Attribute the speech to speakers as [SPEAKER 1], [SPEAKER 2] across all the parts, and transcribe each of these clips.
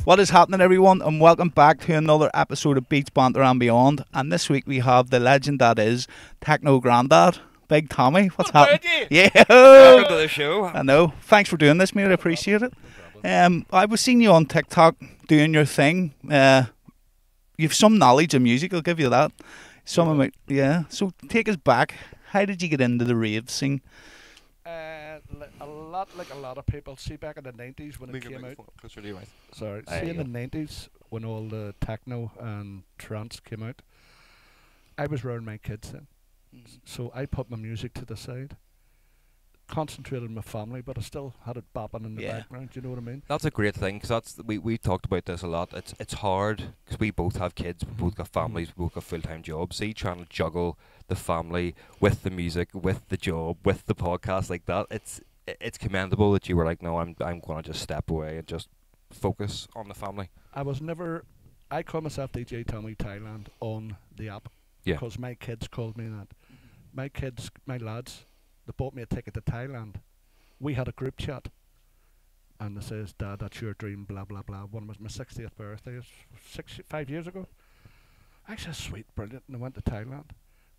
[SPEAKER 1] What is happening, everyone, and welcome back to another episode of Beats, Banter and Beyond. And this week we have the legend that is Techno Grandad, Big Tommy. What's happening? Yeah,
[SPEAKER 2] welcome to the show.
[SPEAKER 1] I know. Thanks for doing this, mate. I appreciate it. I was seeing you on TikTok doing your thing. You've some knowledge of music, I'll give you that. Some of it, yeah. So take us back. How did you get into the rave scene?
[SPEAKER 3] A lot of people. See, back in the 90s when it came out. Sorry. See, in the 90s when all the techno and trance came out, I was around my kids then. So I put my music to the side, concentrated on my family, but I still had it bopping in the background. Do you know what I mean?
[SPEAKER 2] That's a great thing, because we talked about this a lot. It's hard because we both have kids, we both got families, we both got full-time jobs. See, trying to juggle the family with the music, with the job, with the podcast like that. It's commendable that you were like, no, I'm going to just step away and just focus on the family.
[SPEAKER 3] I call myself DJ Tommy Thailand on the app because my kids called me that. My lads, they bought me a ticket to Thailand. We had a group chat, and they says, "Dad, that's your dream." Blah blah blah. One was my 60th birthday, 5 years ago. I said, "Sweet, brilliant," and I went to Thailand.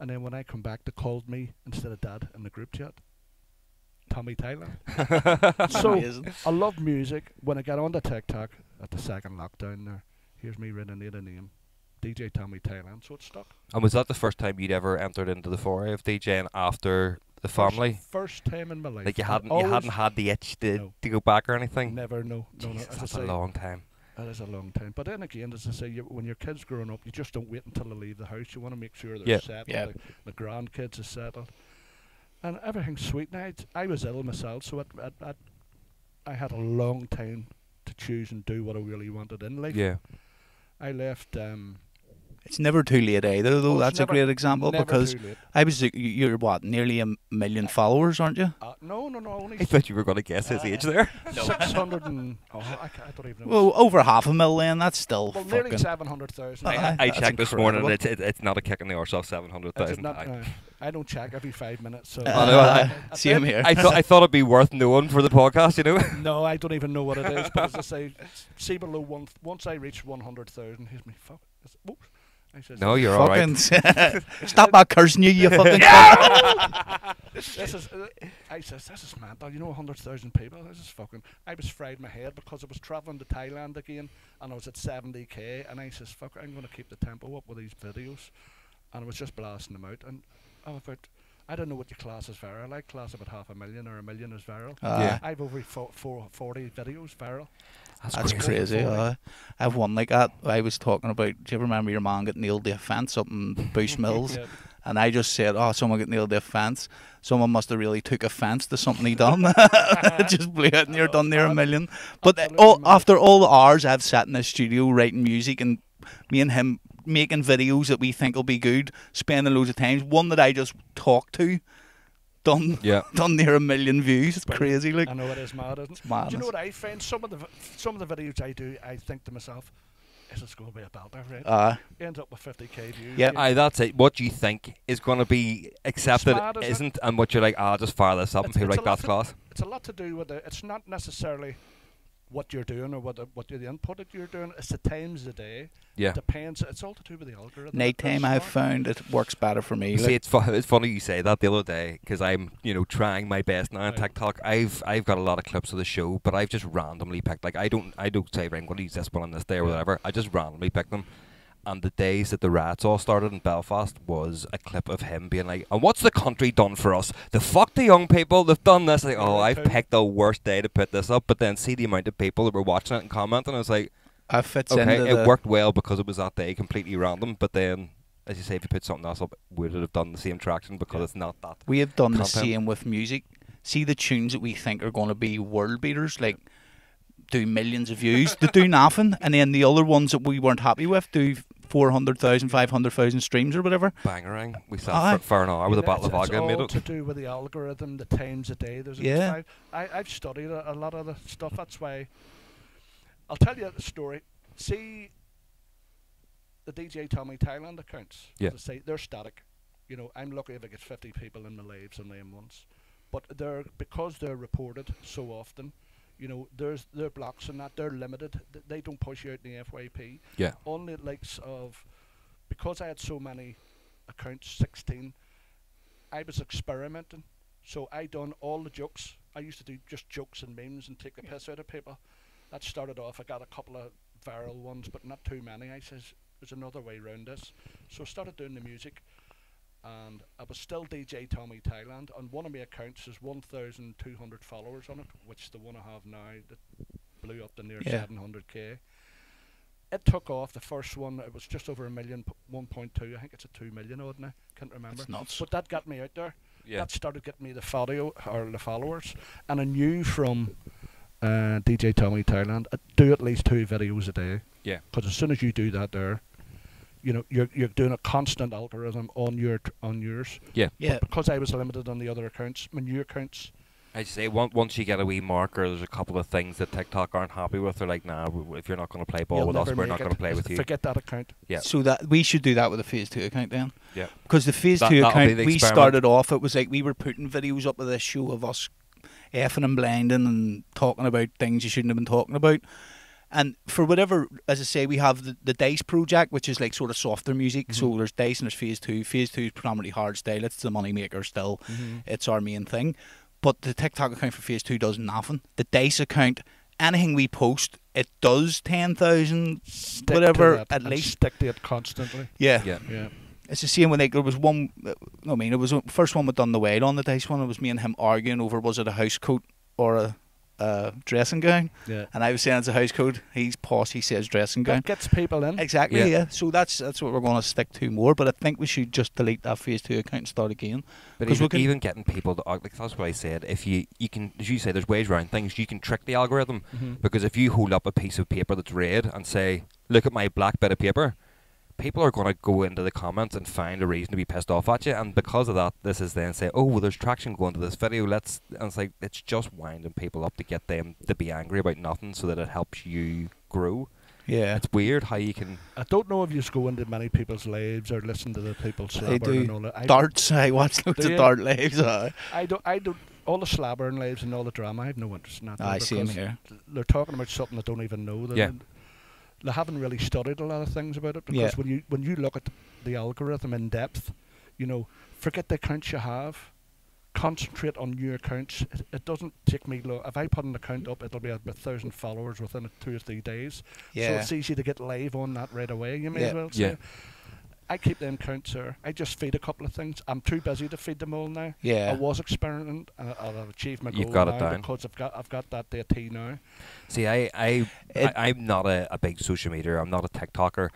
[SPEAKER 3] And then when I come back, they called me instead of Dad in the group chat. Tommy Thailand. So I love music. When I got onto TikTok at the second lockdown, there, here's me written in a name, DJ Tommy Thailand. So it stuck.
[SPEAKER 2] And was that the first time you'd ever entered into the foray of DJing after the family?
[SPEAKER 3] First time in my life.
[SPEAKER 2] Like you hadn't had the itch to go back or anything?
[SPEAKER 3] Never, no.
[SPEAKER 2] Jesus, that's a long time.
[SPEAKER 3] That is a long time. But then again, as I say, when your kids growing up, you just don't wait until they leave the house. You want to make sure they're settled. The grandkids are settled. And everything's sweet. Now, I was ill myself, so I had a long time to choose and do what I really wanted in life.
[SPEAKER 2] Yeah.
[SPEAKER 3] I left...
[SPEAKER 1] It's never too late either, though. That's a great example, because I was you're what, nearly 1 million followers, aren't you?
[SPEAKER 3] No, only...
[SPEAKER 2] I thought you were going to guess his age there.
[SPEAKER 3] 600 and... I don't even know.
[SPEAKER 1] Well, over 500,000, that's still
[SPEAKER 3] nearly 700,000.
[SPEAKER 2] I checked this morning, it's not a kick in the arse off 700,000.
[SPEAKER 3] I don't check every 5 minutes. So
[SPEAKER 1] same here.
[SPEAKER 2] I thought it'd be worth knowing for the podcast, you know?
[SPEAKER 3] No, I don't even know what it is, but as I say, see below once I reach 100,000, here's me, fuck.
[SPEAKER 2] No, you're all right.
[SPEAKER 1] Stop that cursing you fucking
[SPEAKER 3] This is mental. You know, 100,000 people. This is fucking... I was fried my head because I was travelling to Thailand again, and I was at 70k, and I says, fuck, I'm going to keep the tempo up with these videos. And I was just blasting them out, and I don't know what your class is viral. I class about 500,000 or 1 million as viral. I've over 40 videos viral.
[SPEAKER 1] That's crazy. I have one like that. I was talking about, do you remember your man getting nailed to a fence up in Bush Mills? And I just said, someone got nailed to a fence. Someone must have really took offence to something he done. Just blew it and you're done near 1 million. But after all the hours I've sat in the studio writing music, and me and him making videos that we think will be good, spending loads of times, one that I just talked to, done near 1 million views. It's crazy. Like,
[SPEAKER 3] I know it is mad, isn't it?
[SPEAKER 1] It's madness.
[SPEAKER 3] Do you know what I find? Some of the videos I do, I think to myself, is this going to be a belter, right? Ends up with 50k views.
[SPEAKER 2] Yeah, that's it. What do you think is going to be accepted isn't, and what you're like, I'll just fire this up and people like, that's class.
[SPEAKER 3] It's a lot to do with it. It's not necessarily what you're doing or what the input that you're doing. It's the times of the day.
[SPEAKER 2] Yeah.
[SPEAKER 3] It depends. It's all to do with the algorithm.
[SPEAKER 1] Nighttime, I've found it works better for me.
[SPEAKER 2] See, it's funny you say that the other day, because I'm trying my best now on TikTok. I've got a lot of clips of the show, but I've just randomly picked, like I don't say, right, I'm going to use this one on this day or whatever. I just randomly pick them. And the days that the riots all started in Belfast was a clip of him being like, and what's the country done for us? The fuck the young people, they've done this. Like, I've picked the worst day to put this up. But then see the amount of people that were watching it and commenting, I was like, it worked well because it was that day, completely random. But then, as you say, if you put something else up, would it have done the same traction because it's not that?
[SPEAKER 1] We have done the same with music. See the tunes that we think are going to be world beaters, like do millions of views, they do nothing. And then the other ones that we weren't happy with do 400,000, 500,000 streams or whatever.
[SPEAKER 2] Bangerang. We sat for an hour with a bottle of vodka and made it.
[SPEAKER 3] It's all to do with the algorithm, the times a day. I've studied a lot of the stuff. That's why I'll tell you the story. See the DJ Tommy Thailand accounts.
[SPEAKER 2] Yeah.
[SPEAKER 3] As I say, they're static. You know, I'm lucky if I get 50 people in my lives on them once. But because they're reported so often, You know, their blocks and that, they're limited. They don't push you out in the FYP.
[SPEAKER 2] Yeah.
[SPEAKER 3] On the likes of, because I had so many accounts, 16, I was experimenting. So I done all the jokes. I used to do just jokes and memes and take the piss out of people. That started off, I got a couple of viral ones, but not too many. I says, there's another way around this. So I started doing the music, and I was still DJ Tommy Thailand. On one of my accounts, there's 1,200 followers on it, which the one I have now that blew up to near 700k. It took off. The first one, it was just over a million, 1.2. I think it's a 2 million odd now. Can't remember.
[SPEAKER 1] That's nuts.
[SPEAKER 3] But that got me out there.
[SPEAKER 2] Yeah.
[SPEAKER 3] That started getting me the the followers, and I knew from DJ Tommy Thailand, I do at least 2 videos a day.
[SPEAKER 2] Yeah.
[SPEAKER 3] Because as soon as you do that, there, you know, you're doing a constant algorithm on yours.
[SPEAKER 2] Yeah.
[SPEAKER 1] Yeah.
[SPEAKER 3] But because I was limited on the other accounts, my new accounts.
[SPEAKER 2] I say once you get a wee marker, there's a couple of things that TikTok aren't happy with. They're like, nah, if you're not going to play ball
[SPEAKER 3] You'll
[SPEAKER 2] with us,
[SPEAKER 3] never
[SPEAKER 2] we're
[SPEAKER 3] make
[SPEAKER 2] not going to
[SPEAKER 3] it.
[SPEAKER 2] play with you.
[SPEAKER 3] Forget that account.
[SPEAKER 2] Yeah.
[SPEAKER 1] So that we should do that with the Phase 2 account then.
[SPEAKER 2] Yeah.
[SPEAKER 1] Because the Phase 2
[SPEAKER 2] that'll be
[SPEAKER 1] account,
[SPEAKER 2] the
[SPEAKER 1] we
[SPEAKER 2] experiment.
[SPEAKER 1] started off, it was like we were putting videos up of this show of us effing and blinding and talking about things you shouldn't have been talking about. And for whatever, as I say, we have the Dice project, which is like sort of softer music. So there's Dice and there's Phase 2. Phase 2 is predominantly hard style. It's the money maker still. It's our main thing. But the TikTok account for Phase 2 does nothing. The Dice account, anything we post, it does 10,000, whatever, at least.
[SPEAKER 3] Stick to it constantly.
[SPEAKER 1] Yeah.
[SPEAKER 3] Yeah.
[SPEAKER 1] It's the same when there was one, I mean, it was the first one we done the Wade on the Dice one. It was me and him arguing over was it a house coat or a dressing gown.
[SPEAKER 3] Yeah.
[SPEAKER 1] And I was saying it's a house coat. He's posh, he says dressing gown.
[SPEAKER 3] That gets people in.
[SPEAKER 1] Exactly,
[SPEAKER 2] Yeah.
[SPEAKER 1] yeah. So that's what we're going to stick to more. But I think we should just delete that Phase 2 account and start again.
[SPEAKER 2] But
[SPEAKER 1] 'Cause we
[SPEAKER 2] even,
[SPEAKER 1] can-
[SPEAKER 2] getting people to like that's what I said. If you can, as you say, there's ways around things. You can trick the algorithm because if you hold up a piece of paper that's red and say, "Look at my black bit of paper," people are going to go into the comments and find a reason to be pissed off at you. And because of that, this is then say, "Oh, well, there's traction going to this video. Let's." And it's like it's just winding people up to get them to be angry about nothing, so that it helps you grow.
[SPEAKER 1] Yeah.
[SPEAKER 2] It's weird how you can.
[SPEAKER 3] I don't know if you just go into many people's lives or listen to the people
[SPEAKER 1] They
[SPEAKER 3] slabbering and
[SPEAKER 1] do
[SPEAKER 3] all that.
[SPEAKER 1] darts. I watch loads
[SPEAKER 3] Do
[SPEAKER 1] of
[SPEAKER 3] you?
[SPEAKER 1] dart lives.
[SPEAKER 3] I don't. All the slabbering lives and all the drama, I have no interest in that.
[SPEAKER 1] I see him
[SPEAKER 3] because
[SPEAKER 1] here.
[SPEAKER 3] They're talking about something they don't even know.
[SPEAKER 2] Yeah.
[SPEAKER 3] They haven't really studied a lot of things about it because when you look at the algorithm in depth, you know, forget the accounts you have. Concentrate on new accounts. It doesn't take me long. If I put an account up, it'll be at 1,000 followers within 2 or 3 days.
[SPEAKER 1] Yeah.
[SPEAKER 3] So it's easy to get live on that right away. You may
[SPEAKER 1] Yeah.
[SPEAKER 3] as well say.
[SPEAKER 2] Yeah.
[SPEAKER 3] I keep them counts there. I just feed a couple of things. I'm too busy to feed them all now.
[SPEAKER 1] Yeah.
[SPEAKER 3] I was experimenting, and I've achieved my goal.
[SPEAKER 2] You've got it
[SPEAKER 3] now
[SPEAKER 2] down.
[SPEAKER 3] because I've got that to a T now.
[SPEAKER 2] See, I'm not a big social media. I'm not a TikToker.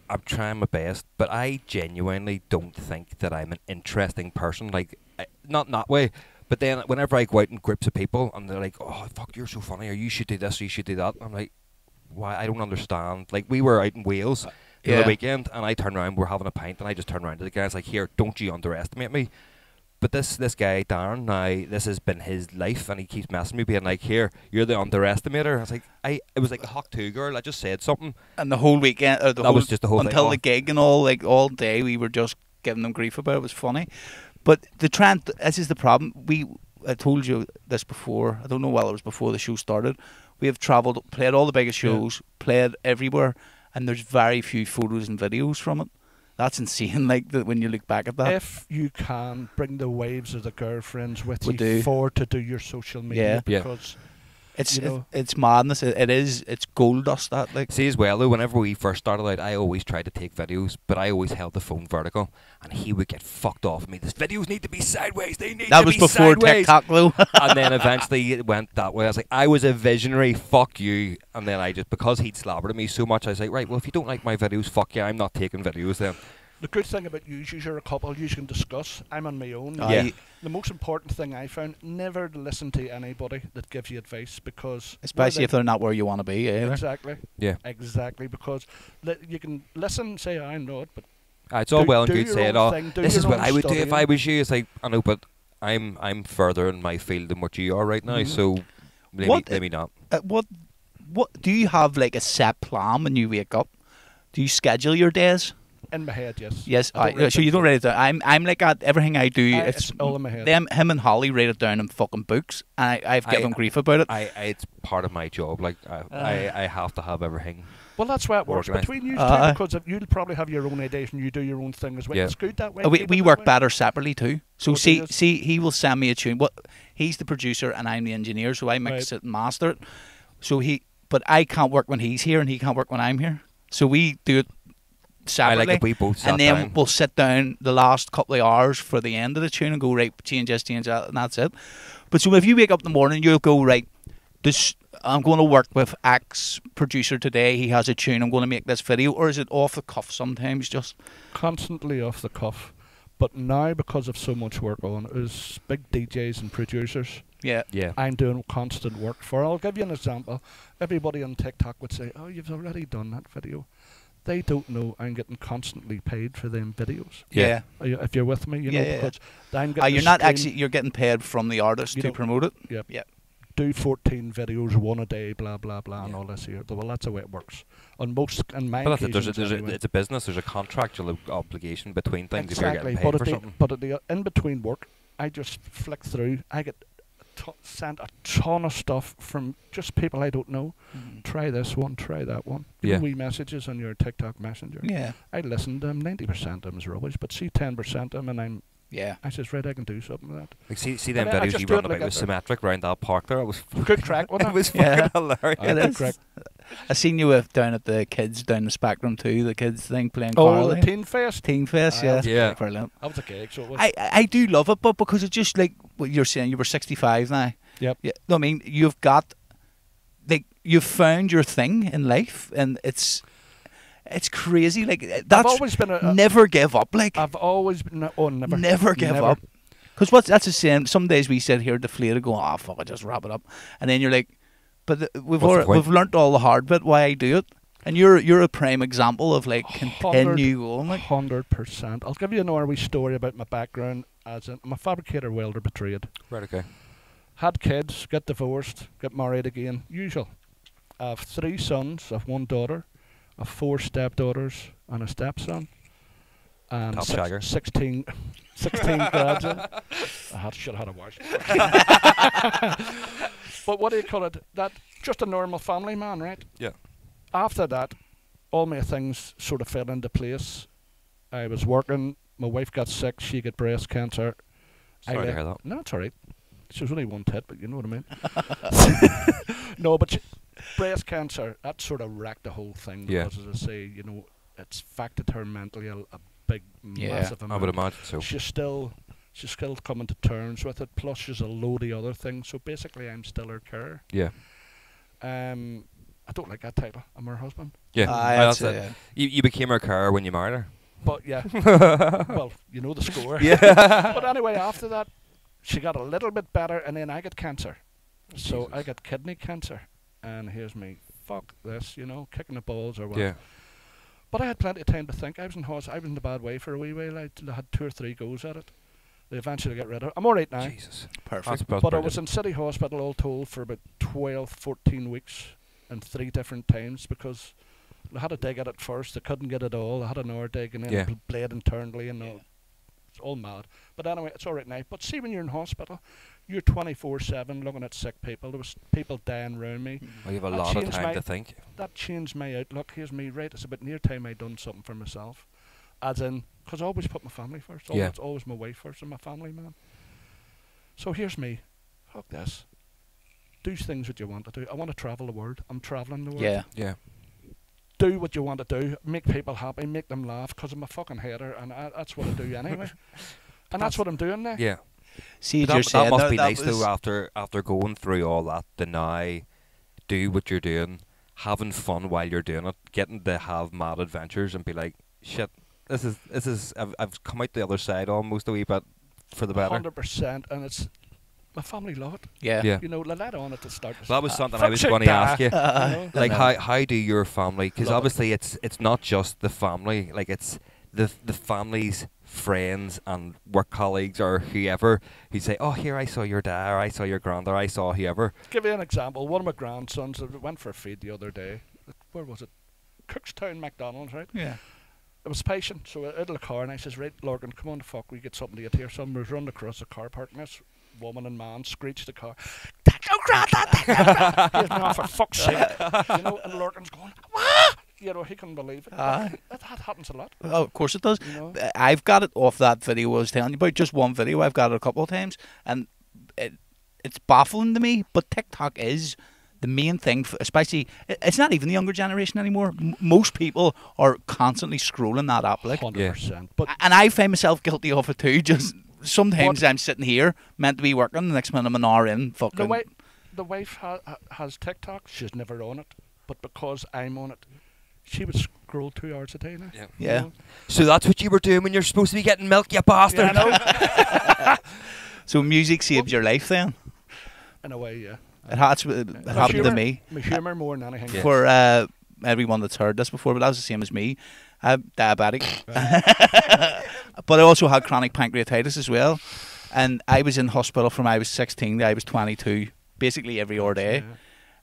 [SPEAKER 2] I'm trying my best, but I genuinely don't think that I'm an interesting person. Like, not in that way. But then whenever I go out in groups of people and they're like, "Oh, fuck, you're so funny," or "You should do this," or "You should do that," I'm like, "Why? I don't understand." Like, we were out in Wales the other weekend, and I turned around, we're having a pint, and I just turned around to the guy. I was like, "Here, don't you underestimate me." But this guy, Darren, now, this has been his life, and he keeps messing me, being like, "Here, you're the underestimator." I was like, it was like a Hawk 2 girl. I just said something.
[SPEAKER 1] And the whole weekend,
[SPEAKER 2] That was just the whole thing.
[SPEAKER 1] until
[SPEAKER 2] Oh.
[SPEAKER 1] the gig and all, like all day, we were just giving them grief about it. It was funny. But this is the problem. I told you this before. I don't know whether it was before the show started. We have travelled, played all the biggest shows, played everywhere, and there's very few photos and videos from it. That's insane. Like when you look back at that.
[SPEAKER 3] If you can bring the waves of the girlfriends with
[SPEAKER 1] We
[SPEAKER 3] you
[SPEAKER 1] do.
[SPEAKER 3] to do your social media,
[SPEAKER 2] Yeah.
[SPEAKER 3] because
[SPEAKER 1] It's
[SPEAKER 3] you know.
[SPEAKER 1] it's madness. It's gold dust. That like
[SPEAKER 2] See, as well, though, whenever we first started out, I always tried to take videos, but I always held the phone vertical, and he would get fucked off at me. "These videos need to be sideways. They need
[SPEAKER 1] that
[SPEAKER 2] to
[SPEAKER 1] was
[SPEAKER 2] be
[SPEAKER 1] before
[SPEAKER 2] sideways."
[SPEAKER 1] TikTok though.
[SPEAKER 2] And then eventually it went that way. I was like, I was a visionary, fuck you. And then I just, because he'd slobbered at me so much, I was like, right, well, if you don't like my videos, fuck you, I'm not taking videos then.
[SPEAKER 3] The good thing about you're a couple, you can discuss. I'm on my own.
[SPEAKER 2] Yeah.
[SPEAKER 3] The most important thing I found, never listen to anybody that gives you advice, because
[SPEAKER 1] Especially if they're not where you want to be. Either.
[SPEAKER 3] exactly,
[SPEAKER 2] Yeah.
[SPEAKER 3] exactly, because you can listen, say I'm not, but
[SPEAKER 2] It's all well and
[SPEAKER 3] do
[SPEAKER 2] good
[SPEAKER 3] your
[SPEAKER 2] saying,
[SPEAKER 3] own
[SPEAKER 2] "Oh,
[SPEAKER 3] thing, do
[SPEAKER 2] this
[SPEAKER 3] your
[SPEAKER 2] is what
[SPEAKER 3] own
[SPEAKER 2] I would do if I
[SPEAKER 3] studying."
[SPEAKER 2] was you." It's like, I know, but I'm further in my field than what you are right now,
[SPEAKER 3] Mhm.
[SPEAKER 2] so maybe not.
[SPEAKER 1] What do you have like a set plan when you wake up? Do you schedule your days?
[SPEAKER 3] In my head, yes.
[SPEAKER 1] Yes,
[SPEAKER 3] I don't write
[SPEAKER 1] so you don't write it down. I'm like that. Everything I do,
[SPEAKER 3] it's all in my head.
[SPEAKER 1] Him and Holly write it down in fucking books, and I've given grief about it.
[SPEAKER 2] It's part of my job. Like I have to have everything.
[SPEAKER 3] Well, that's why it works
[SPEAKER 2] organised.
[SPEAKER 3] between you two, because you'll probably have your own ideas and you do your own thing as well.
[SPEAKER 2] Yeah.
[SPEAKER 3] It's good that way.
[SPEAKER 1] We work better separately too. So
[SPEAKER 3] Oh,
[SPEAKER 1] see,
[SPEAKER 3] do you?
[SPEAKER 1] he will send me a tune. He's the producer and I'm the engineer, so I mix it and master it. So but I can't work when he's here and he can't work when I'm here. So we do it separately.
[SPEAKER 2] I like if we both sat
[SPEAKER 1] and then
[SPEAKER 2] down.
[SPEAKER 1] we'll sit down the last couple of hours for the end of the tune and go, right, change this, change that, and that's it. But so if you wake up in the morning, you'll go, right, I'm going to work with X producer today. He has a tune. I'm going to make this video. Or is it off the cuff sometimes? Just
[SPEAKER 3] Constantly off the cuff. But now, because of so much work on, is big DJs and producers.
[SPEAKER 1] yeah.
[SPEAKER 3] I'm doing constant work for. I'll give you an example. Everybody on TikTok would say, "Oh, you've already done that video." They don't know I'm getting constantly paid for them videos.
[SPEAKER 1] Yeah.
[SPEAKER 3] If you're with me, you know, because I'm getting.
[SPEAKER 1] You're not actually. You're getting paid from the artist to promote it.
[SPEAKER 3] Yep.
[SPEAKER 1] Yep.
[SPEAKER 3] Do 14 videos, one a day, blah blah blah, and all this here. Well, that's the way it works. On most, and my
[SPEAKER 2] But
[SPEAKER 3] occasions anyway.
[SPEAKER 2] it's a business. There's a contractual obligation between things
[SPEAKER 3] Exactly.
[SPEAKER 2] if you're getting paid for something.
[SPEAKER 3] But in between work, I just flick through. I get sent a ton of stuff from just people I don't know. Try this one, try that one. You know, wee messages on your TikTok Messenger.
[SPEAKER 1] Yeah.
[SPEAKER 3] I listen to them. 90% of them is rubbish, but see 10% of them, and I says, right, I can do something with that.
[SPEAKER 2] Like see them
[SPEAKER 3] And I
[SPEAKER 2] videos
[SPEAKER 3] just
[SPEAKER 2] you
[SPEAKER 3] do
[SPEAKER 2] run
[SPEAKER 3] it like
[SPEAKER 2] about with
[SPEAKER 3] that.
[SPEAKER 2] Symmetric round that park there. It was
[SPEAKER 3] Good crack, wasn't
[SPEAKER 2] it was fucking hilarious.
[SPEAKER 3] Good crack.
[SPEAKER 1] I seen you down at the kids down the Spectrum too. The kids thing playing.
[SPEAKER 3] Oh,
[SPEAKER 1] Carly.
[SPEAKER 3] the Teen Fest.
[SPEAKER 1] Teen Fest,
[SPEAKER 2] Yeah.
[SPEAKER 1] Brilliant.
[SPEAKER 3] That was a gig, so it was.
[SPEAKER 1] I do love it, but because it's just like what you're saying. You were 65 now.
[SPEAKER 3] Yep.
[SPEAKER 1] Yeah. I mean, you've found your thing in life, and it's crazy. Like that's
[SPEAKER 3] I've always been
[SPEAKER 1] never give up. Like
[SPEAKER 3] I've always been. Oh, never.
[SPEAKER 1] Never give up. Because that's the same. Some days we sit here deflated, going, "Oh fuck, I just wrap it up," and then you're like, "But we've learnt all the hard bit why I do it." And you're a prime example of like continue going. Like
[SPEAKER 3] 100%. I'll give you another wee story about my background. I'm a fabricator welder by trade.
[SPEAKER 2] Right, okay.
[SPEAKER 3] Had kids, get divorced, get married again. Usual. I have 3 sons, I have 1 daughter, I have 4 stepdaughters and a stepson. And
[SPEAKER 2] Top shagger.
[SPEAKER 3] 16 grads in. Should have had a wash. But what do you call it? That just a normal family man, right?
[SPEAKER 2] Yeah.
[SPEAKER 3] After that, all my things sort of fell into place. I was working, my wife got sick, she got breast cancer.
[SPEAKER 2] Sorry to hear that.
[SPEAKER 3] No, it's alright. She was only 1 tit, but you know what I mean. No, but breast cancer, that sort of wrecked the whole thing. Because, as I say, you know, it's affected her mentally a big, massive amount.
[SPEAKER 2] I would imagine so.
[SPEAKER 3] She's still coming to terms with it. Plus, she's a load of other things. So basically, I'm still her carer.
[SPEAKER 2] Yeah.
[SPEAKER 3] I don't like that title. I'm her husband.
[SPEAKER 2] Yeah.
[SPEAKER 1] that's it.
[SPEAKER 2] You became her carer when you married her.
[SPEAKER 3] But yeah, well, you know the score.
[SPEAKER 2] Yeah.
[SPEAKER 3] But anyway, after that, she got a little bit better, and then I got cancer. So
[SPEAKER 2] Jesus.
[SPEAKER 3] I got kidney cancer, and here's me. Fuck this, you know, kicking the balls or what.
[SPEAKER 2] Yeah.
[SPEAKER 3] But I had plenty of time to think. I was in a bad way for a wee while. I had 2 or 3 goes at it. They eventually got rid of it. I'm all right now.
[SPEAKER 2] Jesus.
[SPEAKER 1] Perfect.
[SPEAKER 3] But I was in City Hospital all told for about 12, 14 weeks and 3 different times because they had a dig at it first. They couldn't get it all. They had an hour dig and then it bled internally and all. It's all mad. But anyway, it's all right now. But see, when you're in hospital, you're 24/7 looking at sick people. There was people dying around me.
[SPEAKER 2] Well, you have a lot of time to think.
[SPEAKER 3] That changed my outlook. Here's me, right, it's about near time I done something for myself. As in, because I always put my family first. It's always my wife first and my family, man. So here's me. Fuck this. Do things that you want to do. I want to travel the world. I'm travelling the world.
[SPEAKER 1] Yeah.
[SPEAKER 2] Yeah.
[SPEAKER 3] Do what you want to do. Make people happy. Make them laugh. Because I'm a fucking hater, and that's what I do anyway. And that's what I'm doing now.
[SPEAKER 2] Yeah.
[SPEAKER 1] See,
[SPEAKER 2] that must be nice though. After going through all that, to now do what you're doing, having fun while you're doing it, getting to have mad adventures, and be like, shit. This is. I've come out the other side almost a wee bit for the better.
[SPEAKER 3] 100%, and it's. My family love it.
[SPEAKER 1] Yeah.
[SPEAKER 3] You know, let on at the start.
[SPEAKER 2] That was something I was going to ask you. Like, how do your family? Because obviously it's not just the family. Like, it's the family's friends and work colleagues or whoever who say, "Oh, here I saw your dad, or I saw your grandad, or I saw whoever."
[SPEAKER 3] Give you an example. One of my grandsons went for a feed the other day. Where was it? Cookstown McDonald's, right?
[SPEAKER 1] Yeah.
[SPEAKER 3] It was patient, so out of the car, and I says, right, Lorgan, come on the fuck, we get something to eat here. So we run across the car park, and this woman and man screeched the car, Techno Grandad, Techno Grandad! He's now for fuck's sake. You know, and Lorgan's going, what? You know, he couldn't believe it. That happens a lot.
[SPEAKER 1] Oh, of course it does.
[SPEAKER 3] You know?
[SPEAKER 1] I've got it off that video I was telling you about, just one video. I've got it a couple of times, and it's baffling to me, but TikTok is the main thing, especially, it's not even the younger generation anymore. Most people are constantly scrolling that app, like.
[SPEAKER 3] 100%. But
[SPEAKER 1] And I find myself guilty of it too. Just sometimes I'm sitting here, meant to be working, the next minute I'm an hour in, fucking.
[SPEAKER 3] the wife has TikTok, she's never on it, but because I'm on it, she would scroll 2 hours a day now.
[SPEAKER 2] Yeah.
[SPEAKER 1] Yeah.
[SPEAKER 3] You know?
[SPEAKER 2] So that's what you were doing when you're supposed to be getting milk, you bastard.
[SPEAKER 3] Yeah, I know.
[SPEAKER 1] So music saves your life then?
[SPEAKER 3] In a way, yeah.
[SPEAKER 1] It happened to me.
[SPEAKER 3] My humour more than anything.
[SPEAKER 2] Yeah.
[SPEAKER 1] For everyone that's heard this before, but that was the same as me. I'm diabetic. But I also had chronic pancreatitis as well. And I was in hospital from I was 16 to I was 22, basically every other day.
[SPEAKER 3] Yeah.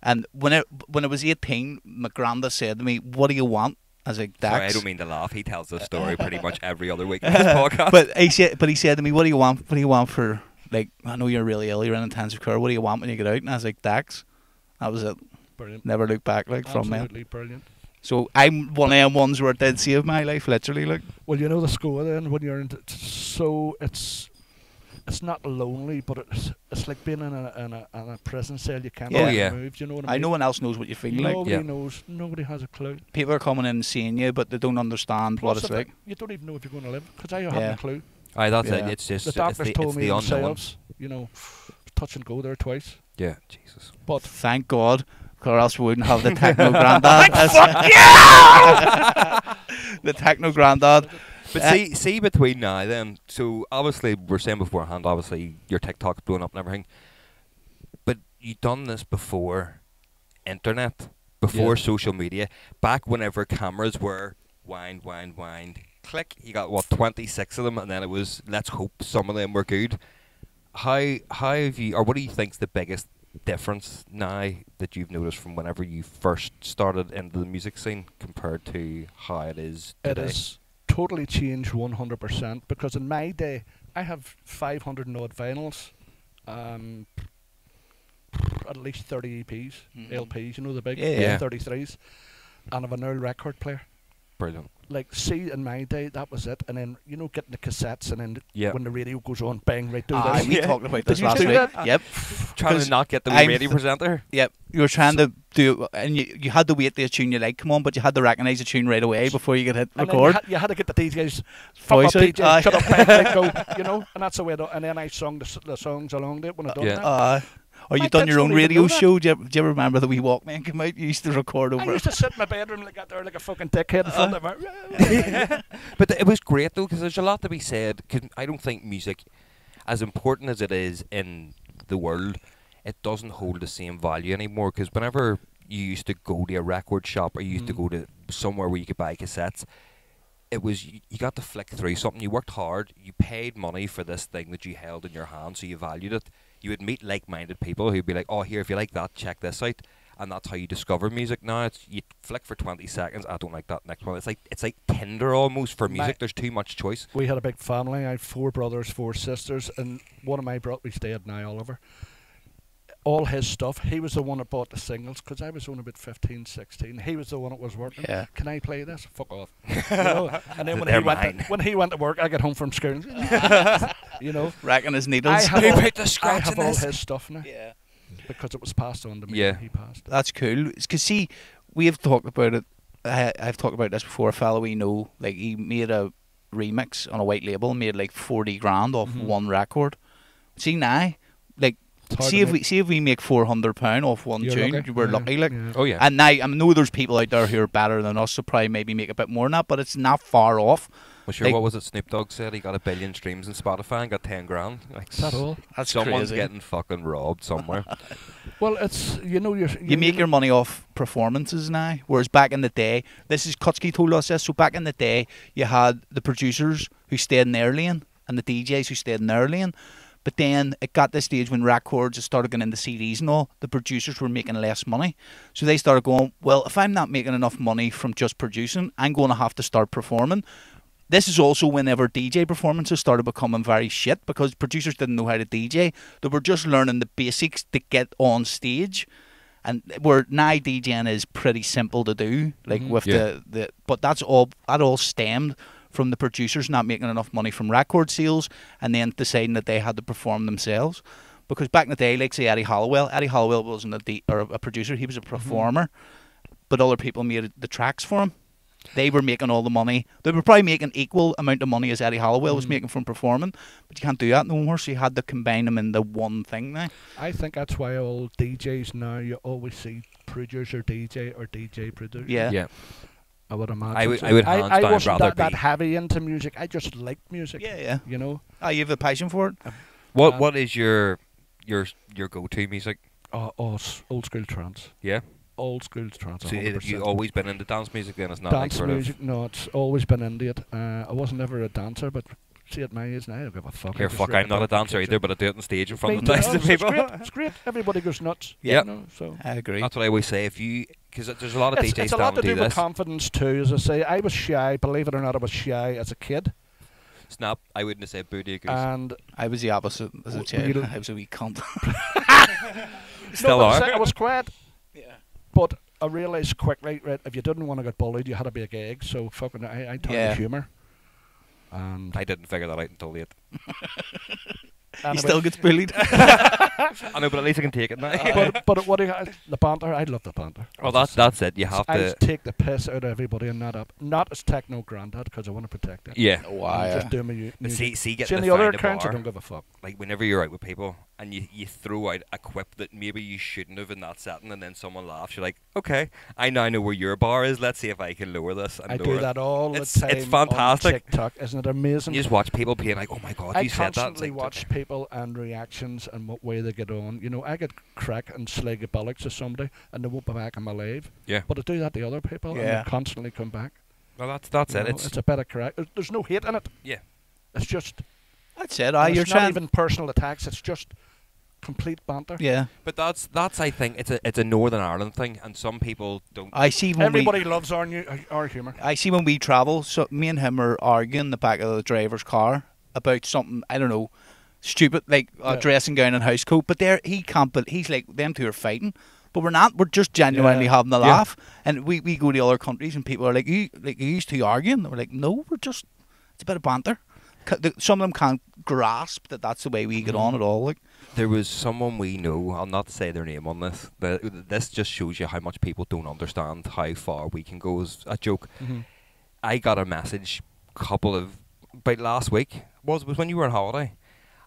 [SPEAKER 1] And when I was 18, my Grandad said to me, "What do you want?" I was like, "Dax."
[SPEAKER 2] Sorry, I don't mean to laugh. He tells this story pretty much every other week in this podcast.
[SPEAKER 1] But he said to me, "What do you want? What do you want for, like, I know you're really ill, you're in intensive care. What do you want when you get out?" And I was like, "Dax." That was it.
[SPEAKER 3] Brilliant.
[SPEAKER 1] Never looked back, like, from there.
[SPEAKER 3] Absolutely brilliant.
[SPEAKER 1] So I'm one of them ones where it did save my life, literally. Like,
[SPEAKER 3] Well, you know the score then when you're in it's not lonely, but it's like being in a prison cell. You can't
[SPEAKER 1] Yeah.
[SPEAKER 2] Oh, yeah.
[SPEAKER 3] move. You know what I mean?
[SPEAKER 1] no one else knows what you feel like.
[SPEAKER 3] Nobody
[SPEAKER 2] Yeah.
[SPEAKER 3] knows. Nobody has a clue.
[SPEAKER 1] People are coming in and seeing you, but they don't understand what
[SPEAKER 3] Plus
[SPEAKER 1] it's
[SPEAKER 3] the
[SPEAKER 1] like.
[SPEAKER 3] thing, you don't even know if you're going to live because I haven't
[SPEAKER 1] Yeah.
[SPEAKER 3] a clue.
[SPEAKER 2] Aye, that's it.
[SPEAKER 1] Yeah.
[SPEAKER 2] It's just
[SPEAKER 3] The doctors
[SPEAKER 2] it's
[SPEAKER 3] told
[SPEAKER 2] the
[SPEAKER 3] me
[SPEAKER 2] unknown.
[SPEAKER 3] themselves, you know, touch and go there twice.
[SPEAKER 2] Yeah, Jesus.
[SPEAKER 3] But
[SPEAKER 1] Thank God, or else we wouldn't have the Techno Grandad. The Techno Grandad.
[SPEAKER 2] But see between now then, so obviously we're saying beforehand, obviously your TikTok's blowing up and everything, but you done this before internet, before social media, back whenever cameras were wind, click, you got what, 26 of them, and then it was, let's hope some of them were good. How have you, or what do you think's the biggest difference now that you've noticed from whenever you first started into the music scene compared to how it is today?
[SPEAKER 3] it is totally changed 100% because in my day I have 500 and odd vinyls, at least 30 EPs, LPs, you know the big
[SPEAKER 1] Yeah.
[SPEAKER 3] 33s, and I have an old record player.
[SPEAKER 2] Brilliant.
[SPEAKER 3] Like, see, in my day, that was it. And then, you know, getting the cassettes, and then
[SPEAKER 2] Yeah.
[SPEAKER 3] when the radio goes on, bang, right, do
[SPEAKER 1] Aye,
[SPEAKER 3] this.
[SPEAKER 1] we talked about this
[SPEAKER 3] Did you
[SPEAKER 1] last
[SPEAKER 3] do
[SPEAKER 1] week.
[SPEAKER 3] that?
[SPEAKER 1] Yep.
[SPEAKER 2] Trying
[SPEAKER 1] 'Cause
[SPEAKER 2] to not get the
[SPEAKER 1] I'm
[SPEAKER 2] radio presenter.
[SPEAKER 1] Yep. You were trying to do, and you had to wait till a tune you like come on, but you had to recognise the tune right away before you could hit
[SPEAKER 3] And then
[SPEAKER 1] record.
[SPEAKER 3] you had to get the DJs, fuck
[SPEAKER 1] Voice
[SPEAKER 3] up
[SPEAKER 1] out.
[SPEAKER 3] DJ,
[SPEAKER 1] Aye.
[SPEAKER 3] shut up, bang, right, go, you know, and that's the way. And then I sung the songs along to it when I done
[SPEAKER 2] Yeah.
[SPEAKER 3] that.
[SPEAKER 1] Or
[SPEAKER 3] My
[SPEAKER 1] you done
[SPEAKER 3] kids
[SPEAKER 1] your own
[SPEAKER 3] don't even
[SPEAKER 1] radio
[SPEAKER 3] know that.
[SPEAKER 1] show? Do you ever remember the wee Walkman came out? You used to record
[SPEAKER 3] I
[SPEAKER 1] over
[SPEAKER 3] used
[SPEAKER 1] it.
[SPEAKER 3] to sit in my bedroom like that there like a fucking dickhead in front of her.
[SPEAKER 2] But it was great though, because there's a lot to be said. 'Cause I don't think music, as important as it is in the world, it doesn't hold the same value anymore. Because whenever you used to go to a record shop or you used to go to somewhere where you could buy cassettes, it was you got to flick through something. You worked hard. You paid money for this thing that you held in your hand, so you valued it. You would meet like-minded people who'd be like, "Oh, here, if you like that, check this out." And that's how you discover music now. It's you flick for 20 seconds. I don't like that next one. It's like Tinder almost for music. There's too much choice.
[SPEAKER 3] We had a big family. I have 4 brothers, 4 sisters, and one of my brothers, he's dead now, Oliver. All his stuff, he was the one that bought the singles because I was only about 15, 16. He was the one that was working.
[SPEAKER 1] Yeah.
[SPEAKER 3] Can I play this? Fuck off. You know? And then
[SPEAKER 2] They're mine.
[SPEAKER 3] when he went to work, I get home from school. You know,
[SPEAKER 1] Racking his
[SPEAKER 3] I
[SPEAKER 1] needles.
[SPEAKER 3] have
[SPEAKER 2] Who
[SPEAKER 3] all,
[SPEAKER 2] put the
[SPEAKER 3] I
[SPEAKER 2] scratch
[SPEAKER 3] have
[SPEAKER 2] in
[SPEAKER 3] all
[SPEAKER 2] this?
[SPEAKER 3] his stuff now
[SPEAKER 1] Yeah.
[SPEAKER 3] because it was passed on to me.
[SPEAKER 2] Yeah.
[SPEAKER 3] When he passed.
[SPEAKER 1] That's cool. Because see, we have talked about it. I've talked about this before. A fellow we know, like, he made a remix on a white label, made like 40 grand off one record. See now, like,
[SPEAKER 3] It's hard
[SPEAKER 1] see
[SPEAKER 3] to
[SPEAKER 1] if we make £400 off one
[SPEAKER 3] You're
[SPEAKER 1] tune,
[SPEAKER 3] lucky.
[SPEAKER 1] we're
[SPEAKER 3] Yeah.
[SPEAKER 1] lucky. Like,
[SPEAKER 3] Yeah.
[SPEAKER 2] Oh yeah.
[SPEAKER 1] and now I know there's people out there who are better than us, so probably maybe make a bit more than that, but it's not far off.
[SPEAKER 2] Well, sure.
[SPEAKER 1] like-
[SPEAKER 2] What was it? Snoop Dogg said he got 1 billion streams in Spotify and got 10 grand. Like,
[SPEAKER 3] Is that all?
[SPEAKER 1] That's
[SPEAKER 2] someone's
[SPEAKER 1] crazy.
[SPEAKER 2] getting fucking robbed somewhere.
[SPEAKER 3] Well, it's, you know,
[SPEAKER 1] You make your money off performances now, whereas back in the day, this is Kutsky told us this, so back in the day, you had the producers who stayed in their lane and the DJs who stayed in their lane, But then it got to the stage when records started getting into CDs and all, the producers were making less money. So they started going, well, if I'm not making enough money from just producing, I'm going to have to start performing. This is also whenever DJ performances started becoming very shit because producers didn't know how to DJ. They were just learning the basics to get on stage. And where now DJing is pretty simple to do, like with the but that all stemmed from the producers not making enough money from record sales and then deciding that they had to perform themselves. Because back in the day, like say Eddie Halliwell wasn't a producer, he was a performer, but other people made the tracks for him. They were making all the money. They were probably making equal amount of money as Eddie Halliwell was making from performing, but you can't do that no more, so you had to combine them into one thing now.
[SPEAKER 3] I think that's why all DJs now, you always see producer DJ or DJ producer.
[SPEAKER 2] Yeah.
[SPEAKER 3] I would imagine.
[SPEAKER 2] I would hands down
[SPEAKER 3] wasn't
[SPEAKER 2] rather
[SPEAKER 3] that
[SPEAKER 2] be
[SPEAKER 3] heavy into music. I just liked music.
[SPEAKER 1] Yeah.
[SPEAKER 3] You know.
[SPEAKER 1] Oh, you have a passion for it?
[SPEAKER 2] What is your go-to music?
[SPEAKER 3] Oh, old school trance.
[SPEAKER 2] Yeah.
[SPEAKER 3] Old school trance.
[SPEAKER 2] So have you always been into dance music then? It's not
[SPEAKER 3] dance
[SPEAKER 2] like sort
[SPEAKER 3] music? No, it's always been into it. I wasn't ever a dancer, but see at my age now, I don't give a fuck.
[SPEAKER 2] Here, fuck, I'm not a dancer either, but I do it on stage in front of
[SPEAKER 3] Me
[SPEAKER 2] thousands
[SPEAKER 3] too.
[SPEAKER 2] of people.
[SPEAKER 3] It's great. Everybody goes nuts.
[SPEAKER 2] Yeah.
[SPEAKER 3] You know, so.
[SPEAKER 1] I agree.
[SPEAKER 2] That's what I always say. Because there's a lot of DJs
[SPEAKER 3] it's a lot to
[SPEAKER 2] that do
[SPEAKER 3] do with
[SPEAKER 2] this.
[SPEAKER 3] confidence too. As I say, I was shy. Believe it or not, I was shy as a kid.
[SPEAKER 2] Snap, I wouldn't have said booty goose.
[SPEAKER 3] And
[SPEAKER 1] I was the opposite as a child. I was a wee cunt.
[SPEAKER 2] Still are.
[SPEAKER 3] I was quiet.
[SPEAKER 1] Yeah.
[SPEAKER 3] But I realised quickly, right, if you didn't want to get bullied, you had to be a gag. So fucking, I turned humour. And
[SPEAKER 2] I didn't figure that out until late.
[SPEAKER 1] He still gets bullied.
[SPEAKER 2] I know, but at least I can take it now.
[SPEAKER 3] but what do you, the banter? I love the banter.
[SPEAKER 2] Well, that's it. You have
[SPEAKER 3] I
[SPEAKER 2] to
[SPEAKER 3] take the piss out of everybody and that up. Not as Techno Grandad because I want to protect it.
[SPEAKER 2] Yeah.
[SPEAKER 3] I'm just doing my
[SPEAKER 2] But see, get
[SPEAKER 3] in the other accounts, I don't give a fuck.
[SPEAKER 2] Like whenever you're out with people and you throw out a quip that maybe you shouldn't have in that setting, and then someone laughs, you're like, okay, I now know where your bar is. Let's see if I can lower this. And
[SPEAKER 3] I
[SPEAKER 2] lower
[SPEAKER 3] do that all the time.
[SPEAKER 2] It's fantastic.
[SPEAKER 3] On TikTok, isn't it amazing?
[SPEAKER 2] You just watch people being like, oh my god, you said that.
[SPEAKER 3] I constantly watch people and reactions and what way they get on. You know, I get crack and slag a bollocks to somebody and they won't be back in my life.
[SPEAKER 2] Yeah.
[SPEAKER 3] But I do that to other people and they constantly come back.
[SPEAKER 2] Well, that's it.
[SPEAKER 3] It's a bit of crack. There's no hate in it.
[SPEAKER 2] Yeah.
[SPEAKER 3] It's just.
[SPEAKER 1] That's it.
[SPEAKER 3] You're it's not even personal attacks. It's just complete banter.
[SPEAKER 1] Yeah.
[SPEAKER 2] But that's I think it's a Northern Ireland thing, and some people don't.
[SPEAKER 1] I see. When
[SPEAKER 3] everybody loves our humour.
[SPEAKER 1] I see when we travel. So me and him are arguing in the back of the driver's car about something. I don't know. Stupid, like dressing gown and house coat, but he can't. But he's like, them two are fighting, but we're not. We're just genuinely having a laugh. And we go to other countries and people are like, you used to arguing. And we're like, no, it's a bit of banter. Some of them can't grasp that that's the way we get on at all. Like
[SPEAKER 2] there was someone we know. I'll not say their name on this. But this just shows you how much people don't understand how far we can go as a joke. I got a message about last week. Was when you were on holiday.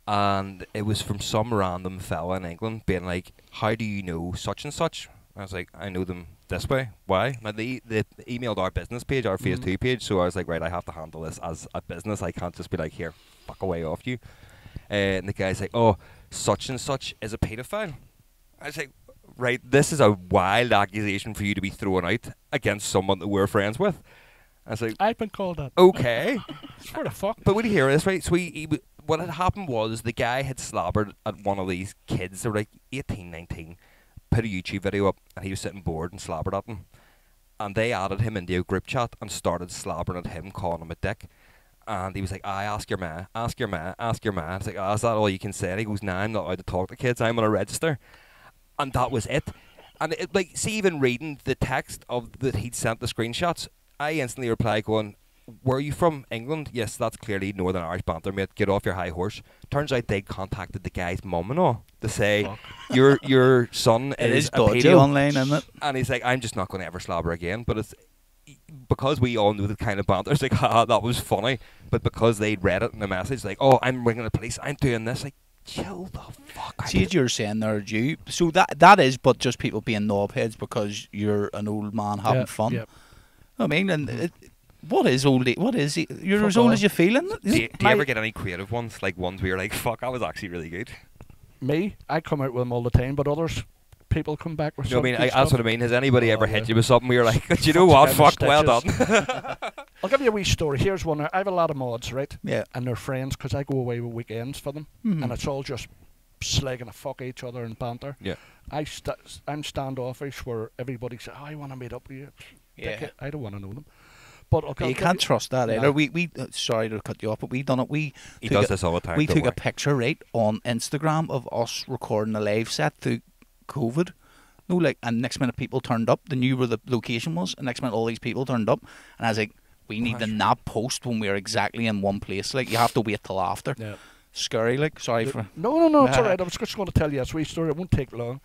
[SPEAKER 2] And it was from some random fella in England being like, how do you know such and such? I was like, I know them this way. Why? Now they emailed our business page, our phase 2 page, so I was like, right, I have to handle this as a business. I can't just be like, here, fuck away off you. And the guy's like, oh, such and such is a paedophile. I was like, right, this is a wild accusation for you to be throwing out against someone that we're friends with. I was like,
[SPEAKER 3] I've been called that.
[SPEAKER 2] Okay.
[SPEAKER 3] What the fuck?
[SPEAKER 2] But when you hear this, right, so what had happened was the guy had slobbered at one of these kids. They were like 18, 19, put a YouTube video up, and he was sitting bored and slobbered at them. And they added him into a group chat and started slobbering at him, calling him a dick. And he was like, ask your ma, ask your ma, ask your ma. It's like, is that all you can say? And he goes, nah, I'm not allowed to talk to kids. I'm on a register. And that was it. And see, even reading the text that he'd sent the screenshots, I instantly replied going, where are you from? England? Yes, that's clearly Northern Irish banter, mate. Get off your high horse. Turns out they contacted the guy's mum and all to say, your son is a
[SPEAKER 1] dodgy
[SPEAKER 2] pedo.
[SPEAKER 1] Online, isn't it?
[SPEAKER 2] And he's like, I'm just not going to ever slobber again. But it's because we all knew the kind of banter. It's like, haha, that was funny. But because they'd read it in the message, like, oh, I'm ringing the police. I'm doing this. Like, chill the fuck out.
[SPEAKER 1] See, as you're saying there, so that is, but just people being knobheads because you're an old man having fun.
[SPEAKER 3] Yep.
[SPEAKER 1] I mean, and what is old? What is it? You're as old as you feel, isn't it?
[SPEAKER 2] Do you ever get any creative ones? Like ones where you're like, fuck, that was actually really good?
[SPEAKER 3] Me? I come out with them all the time, but others, people come back with
[SPEAKER 2] something.
[SPEAKER 3] You know
[SPEAKER 2] that's what I mean. Has anybody ever hit you with something where you're like, do you know what? Fuck, well done.
[SPEAKER 3] I'll give you a wee story. Here's one. I have a lot of mods, right?
[SPEAKER 1] Yeah.
[SPEAKER 3] And they're friends because I go away with weekends for them, and it's all just slagging the fuck each other and banter.
[SPEAKER 2] Yeah.
[SPEAKER 3] I'm standoffish where everybody says, "Oh, I want to meet up with you."
[SPEAKER 1] Yeah.
[SPEAKER 3] I don't want to know them. But
[SPEAKER 1] you can't trust that either.
[SPEAKER 3] No.
[SPEAKER 1] We sorry to cut you off, but we done it.
[SPEAKER 2] He does this all the time.
[SPEAKER 1] We took a picture right on Instagram of us recording a live set through COVID. No, like, and next minute people turned up. They knew where the location was, and next minute all these people turned up, and I was like, we need to not post when we're exactly in one place. Like, you have to wait till after.
[SPEAKER 3] Yeah.
[SPEAKER 1] Scary, like. Sorry for.
[SPEAKER 3] No, it's all right. I was just going to tell you a sweet story. It won't take long.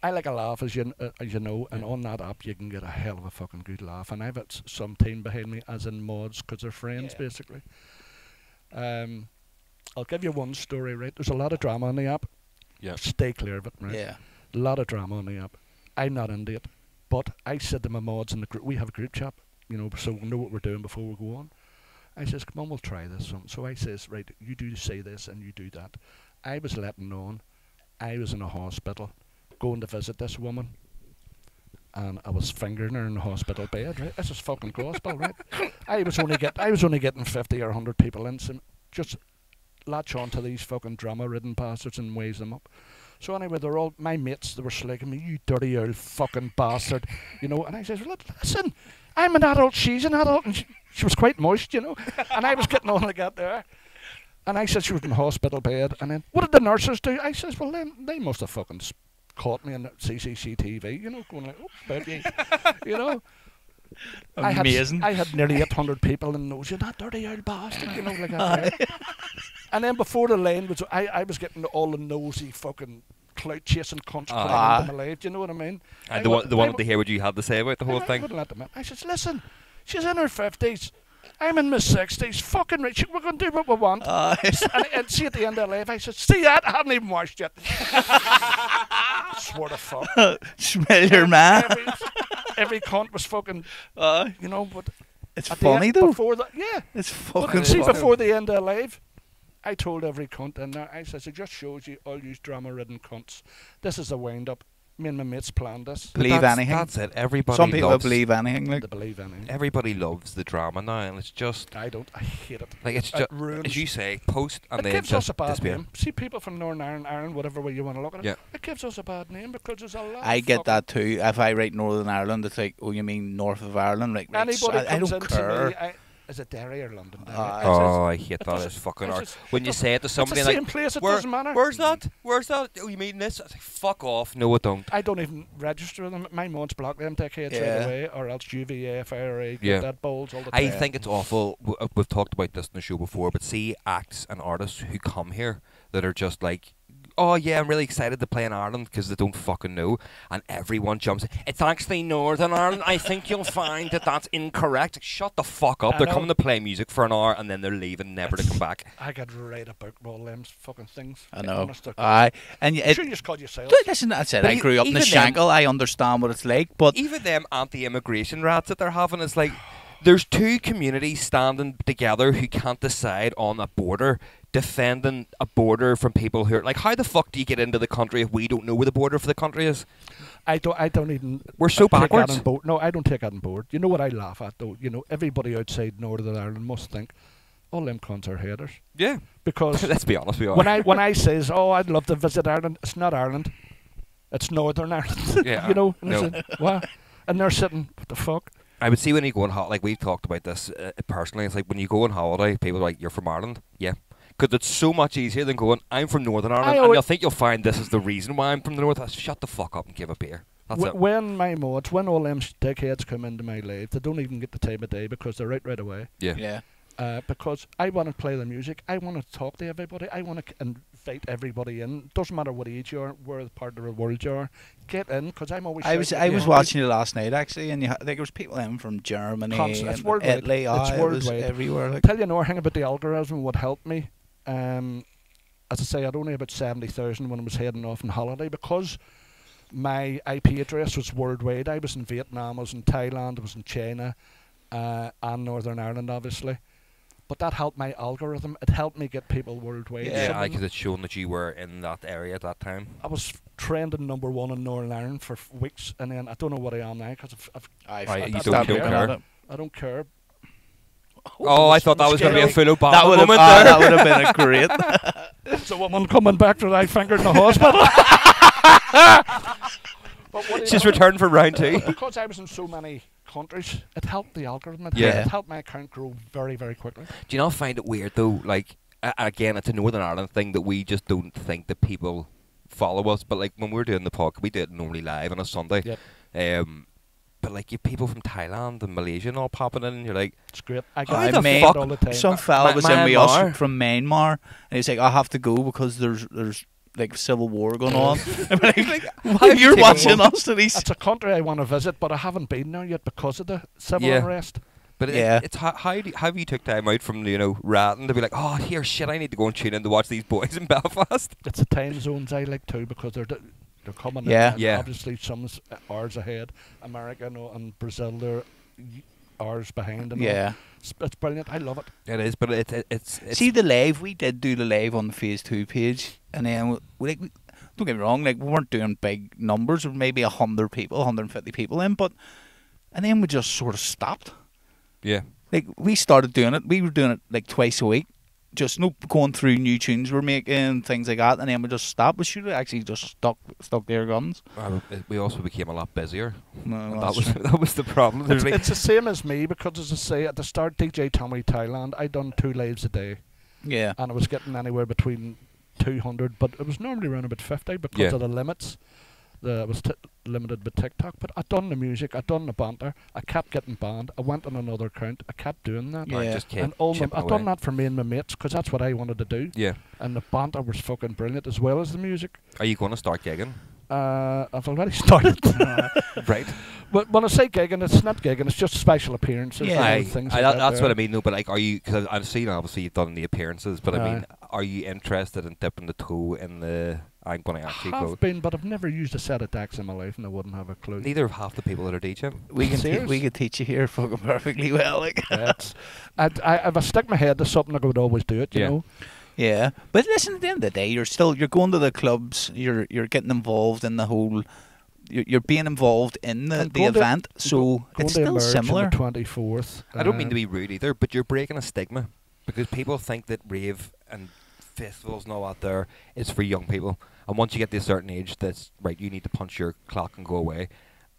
[SPEAKER 3] I like a laugh, as you know, and on that app you can get a hell of a fucking good laugh. And I've got some team behind me, as in mods, because they're friends, basically. I'll give you one story, right? There's a lot of drama on the app.
[SPEAKER 2] Yeah.
[SPEAKER 3] Stay clear of it, right?
[SPEAKER 1] Yeah.
[SPEAKER 3] A lot of drama on the app. I'm not into it. But I said to my mods in the group, we have a group chat, you know, so we know what we're doing before we go on. I says, come on, we'll try this. So I says, right, you do say this and you do that. I was letting on. I was in a hospital, going to visit this woman, and I was fingering her in the hospital bed, right? This is fucking gospel, right? I was only getting 50 or 100 people in, so just latch on to these fucking drama-ridden bastards and ways them up. So anyway, they're all my mates. They were slagging me, you dirty old fucking bastard, you know. And I says, well, listen, I'm an adult, she's an adult, and she was quite moist, you know. And I was getting on like that there. And I said she was in the hospital bed. And then, what did the nurses do? I says, well, they must have fucking caught me on CCTV, you know, going like, oh, baby, you know.
[SPEAKER 1] Amazing.
[SPEAKER 3] I had nearly 800 people in those, you're that dirty old bastard, you know, like that. Right? And then before the lane was, I was getting all the nosy fucking clout chasing cunts climbing into my life, do you know what I mean?
[SPEAKER 2] And they wanted to hear what you had to say about the whole thing.
[SPEAKER 3] I wouldn't let them in. I says, listen, she's in her 50s. I'm in my 60s. Fucking rich. We're going to do what we want. And see at the end of her life, I said, see that? I haven't even washed yet. Swear to fuck.
[SPEAKER 1] Smell your man.
[SPEAKER 3] Every cunt was fucking, you know, but...
[SPEAKER 1] It's funny, though.
[SPEAKER 3] Yeah.
[SPEAKER 1] It's fucking
[SPEAKER 3] But see, before the end of her life, I told every cunt in there, I says, it just shows you all you drama-ridden cunts. This is a wind-up. Me and my mates planned this.
[SPEAKER 1] Believe anything.
[SPEAKER 2] That's it. Everybody
[SPEAKER 1] Some people
[SPEAKER 2] loves,
[SPEAKER 1] believe anything. Like.
[SPEAKER 3] They believe anything.
[SPEAKER 2] Everybody loves the drama now, and it's just...
[SPEAKER 3] I don't. I hate it.
[SPEAKER 2] Like, it's just, as you say, post and
[SPEAKER 3] it
[SPEAKER 2] then
[SPEAKER 3] gives
[SPEAKER 2] just
[SPEAKER 3] us a bad
[SPEAKER 2] disappear.
[SPEAKER 3] name. See, people from Northern Ireland, whatever way you want to look at it,
[SPEAKER 2] Yeah.
[SPEAKER 3] it gives us a bad name because there's a lot
[SPEAKER 1] I
[SPEAKER 3] of
[SPEAKER 1] get that too. If I write Northern Ireland, it's like, oh, you mean north of Ireland? Like,
[SPEAKER 3] anybody
[SPEAKER 1] I
[SPEAKER 3] comes
[SPEAKER 1] don't
[SPEAKER 3] into
[SPEAKER 1] care.
[SPEAKER 3] me, is it Derry or London?
[SPEAKER 2] Oh, I hate that. It's fucking hard. When you say it to somebody
[SPEAKER 3] it's the
[SPEAKER 2] like,
[SPEAKER 3] same place, it doesn't matter.
[SPEAKER 2] Where's that? Where's that? Oh, you mean this? I say, fuck off. No, I don't.
[SPEAKER 3] I don't even register them. My mods block them decades right away, or else UVA, FRA, that bowls all the time.
[SPEAKER 2] I think it's awful. We've talked about this in the show before, but see acts and artists who come here that are just like, oh yeah, I'm really excited to play in Ireland because they don't fucking know, and everyone jumps in. It's actually Northern Ireland. I think you'll find that that's incorrect. Shut the fuck up. They're coming to play music for an hour and then they're leaving, never to come back.
[SPEAKER 3] I get right about all them fucking things.
[SPEAKER 1] I know.
[SPEAKER 3] And you just call yourself.
[SPEAKER 1] Listen, that's it. I grew up in the Shankill. I understand what it's like, but
[SPEAKER 2] even them anti-immigration rats that they're having is like, there's two communities standing together who can't decide on a border, defending a border from people who are like, how the fuck do you get into the country if we don't know where the border for the country is?
[SPEAKER 3] I don't even.
[SPEAKER 2] We're so backwards.
[SPEAKER 3] No, I don't take that on board. You know what I laugh at though? You know, everybody outside Northern Ireland must think all them cunts are haters.
[SPEAKER 2] Yeah.
[SPEAKER 3] Because
[SPEAKER 2] let's be honest, we are.
[SPEAKER 3] When I says, oh, I'd love to visit Ireland, it's not Ireland, it's Northern Ireland.
[SPEAKER 2] Yeah.
[SPEAKER 3] You know.
[SPEAKER 2] No.
[SPEAKER 3] Said, what? And they're sitting, what the fuck?
[SPEAKER 2] I would see when you go on holiday, like we've talked about this personally, it's like when you go on holiday, people are like, you're from Ireland? Yeah. Because it's so much easier than going, I'm from Northern Ireland, and you'll think you'll find this is the reason why I'm from the North. Shut the fuck up and give a beer. That's it.
[SPEAKER 3] When my mods, when all them dickheads come into my life, they don't even get the time of day because they're right away.
[SPEAKER 2] Yeah.
[SPEAKER 3] Because I want to play the music, I want to talk to everybody, I want to invite everybody in. Doesn't matter what age you are, where part of the world you are. Get in, because I'm always.
[SPEAKER 1] I was watching you last night actually, and there was people in from Germany,
[SPEAKER 3] it's worldwide.
[SPEAKER 1] Italy,
[SPEAKER 3] it's worldwide.
[SPEAKER 1] Everywhere. Like.
[SPEAKER 3] Tell you another thing about the algorithm would help me. As I say, I'd only about 70,000 when I was heading off on holiday because my IP address was worldwide. I was in Vietnam, I was in Thailand, I was in China, and Northern Ireland, obviously. But that helped my algorithm. It helped me get people worldwide.
[SPEAKER 2] Yeah, because it's shown that you were in that area at that time.
[SPEAKER 3] I was trending #1 in Northern Ireland for weeks, and then I don't know what I am now because I don't care.
[SPEAKER 2] Oh, I thought that was going to be a full Obama
[SPEAKER 1] That would
[SPEAKER 2] moment
[SPEAKER 1] have,
[SPEAKER 2] there.
[SPEAKER 1] that would have been a great.
[SPEAKER 3] It's a woman coming back to right finger in the hospital. But what
[SPEAKER 2] She's returned for round 2.
[SPEAKER 3] Because I was in so many countries, it helped the algorithm.
[SPEAKER 2] Yeah.
[SPEAKER 3] It helped my account grow very, very quickly.
[SPEAKER 2] Do you not find it weird though? Like, again, it's a Northern Ireland thing that we just don't think that people follow us. But like when we're doing the podcast, we do it normally live on a Sunday.
[SPEAKER 3] Yep.
[SPEAKER 2] But like you people from Thailand and Malaysia and all popping in, and you're like,
[SPEAKER 3] It's great. I
[SPEAKER 2] Why
[SPEAKER 3] get
[SPEAKER 2] the
[SPEAKER 3] it
[SPEAKER 2] fuck?
[SPEAKER 3] all the time.
[SPEAKER 1] Some fella was in with
[SPEAKER 2] Myanmar.
[SPEAKER 1] us from Myanmar, and he's like, "I have to go because there's like civil war going on." I'm like,
[SPEAKER 2] why are you
[SPEAKER 1] you're
[SPEAKER 2] taking
[SPEAKER 1] watching
[SPEAKER 2] one?
[SPEAKER 1] us, and he's
[SPEAKER 3] It's a country I want to visit, but I haven't been there yet because of the civil
[SPEAKER 2] Yeah.
[SPEAKER 3] unrest.
[SPEAKER 2] but
[SPEAKER 1] Yeah.
[SPEAKER 2] it's how you took time out from ratting to be like, oh here shit, I need to go and tune in to watch these boys in Belfast.
[SPEAKER 3] It's the time zones I like too because they're coming
[SPEAKER 1] Yeah.
[SPEAKER 3] in. And
[SPEAKER 2] Yeah.
[SPEAKER 3] obviously, some's hours ahead. America and Brazil, they're hours behind. And all.
[SPEAKER 1] yeah.
[SPEAKER 3] It's brilliant. I love it.
[SPEAKER 2] It is, but it's
[SPEAKER 1] See the live. We did do the live on the Phase 2 page, and then we don't get me wrong, like we weren't doing big numbers, or maybe 100 people, 150 people in, and then we just sort of stopped.
[SPEAKER 2] yeah.
[SPEAKER 1] Like we started doing it. We were doing it like twice a week, just going through new tunes we're making, things like that, and then we just stopped. We should have actually just stuck to our guns.
[SPEAKER 2] We also became a lot busier.
[SPEAKER 1] No,
[SPEAKER 2] And
[SPEAKER 1] that's-
[SPEAKER 2] that was the problem. There's like-
[SPEAKER 3] It's the same as me because, as I say, at the start, DJ Tommy Thailand, I done 2 lives a day,
[SPEAKER 1] yeah.
[SPEAKER 3] and I was getting anywhere between 200, but it was normally around about 50 because
[SPEAKER 2] Yeah.
[SPEAKER 3] of the limits. It was limited by TikTok, but I done the music, I done the banter, I kept getting banned, I went on another account, I kept doing that.
[SPEAKER 1] Yeah.
[SPEAKER 2] just kept
[SPEAKER 3] And all
[SPEAKER 2] chipping
[SPEAKER 3] I done
[SPEAKER 2] away.
[SPEAKER 3] that for me and my mates because that's what I wanted to do.
[SPEAKER 2] Yeah.
[SPEAKER 3] And the banter was fucking brilliant as well as the music.
[SPEAKER 2] Are you going to start gigging?
[SPEAKER 3] I've already started.
[SPEAKER 2] Right.
[SPEAKER 3] But when I say gigging, it's not gigging, it's just special appearances.
[SPEAKER 1] Yeah.
[SPEAKER 3] and things like
[SPEAKER 2] That's what I
[SPEAKER 3] there.
[SPEAKER 2] mean. No, but like, are you? Because I've seen obviously you've done the appearances, but I
[SPEAKER 3] Aye.
[SPEAKER 2] mean, are you interested in dipping the toe in the? I'm going to actually go.
[SPEAKER 3] Have been, but I've never used a set of decks in my life, and I wouldn't have a clue.
[SPEAKER 2] Neither of half the people that are DJing.
[SPEAKER 1] We can
[SPEAKER 3] Serious?
[SPEAKER 1] we could teach you here fucking perfectly well, like.
[SPEAKER 3] If I stick my head to something, I would always do it. You
[SPEAKER 2] Yeah.
[SPEAKER 3] know.
[SPEAKER 1] Yeah, but listen, at the end of the day, you're going to the clubs. You're getting involved in the whole. You're being involved in the
[SPEAKER 3] And going to-
[SPEAKER 1] event, so
[SPEAKER 3] Going
[SPEAKER 1] it's
[SPEAKER 3] to
[SPEAKER 1] still
[SPEAKER 3] Emerge
[SPEAKER 1] similar.
[SPEAKER 3] on the 24th.
[SPEAKER 2] I don't mean to be rude either, but you're breaking a stigma because people think that rave and festivals and all that there is for young people, and once you get to a certain age, that's right. You need to punch your clock and go away,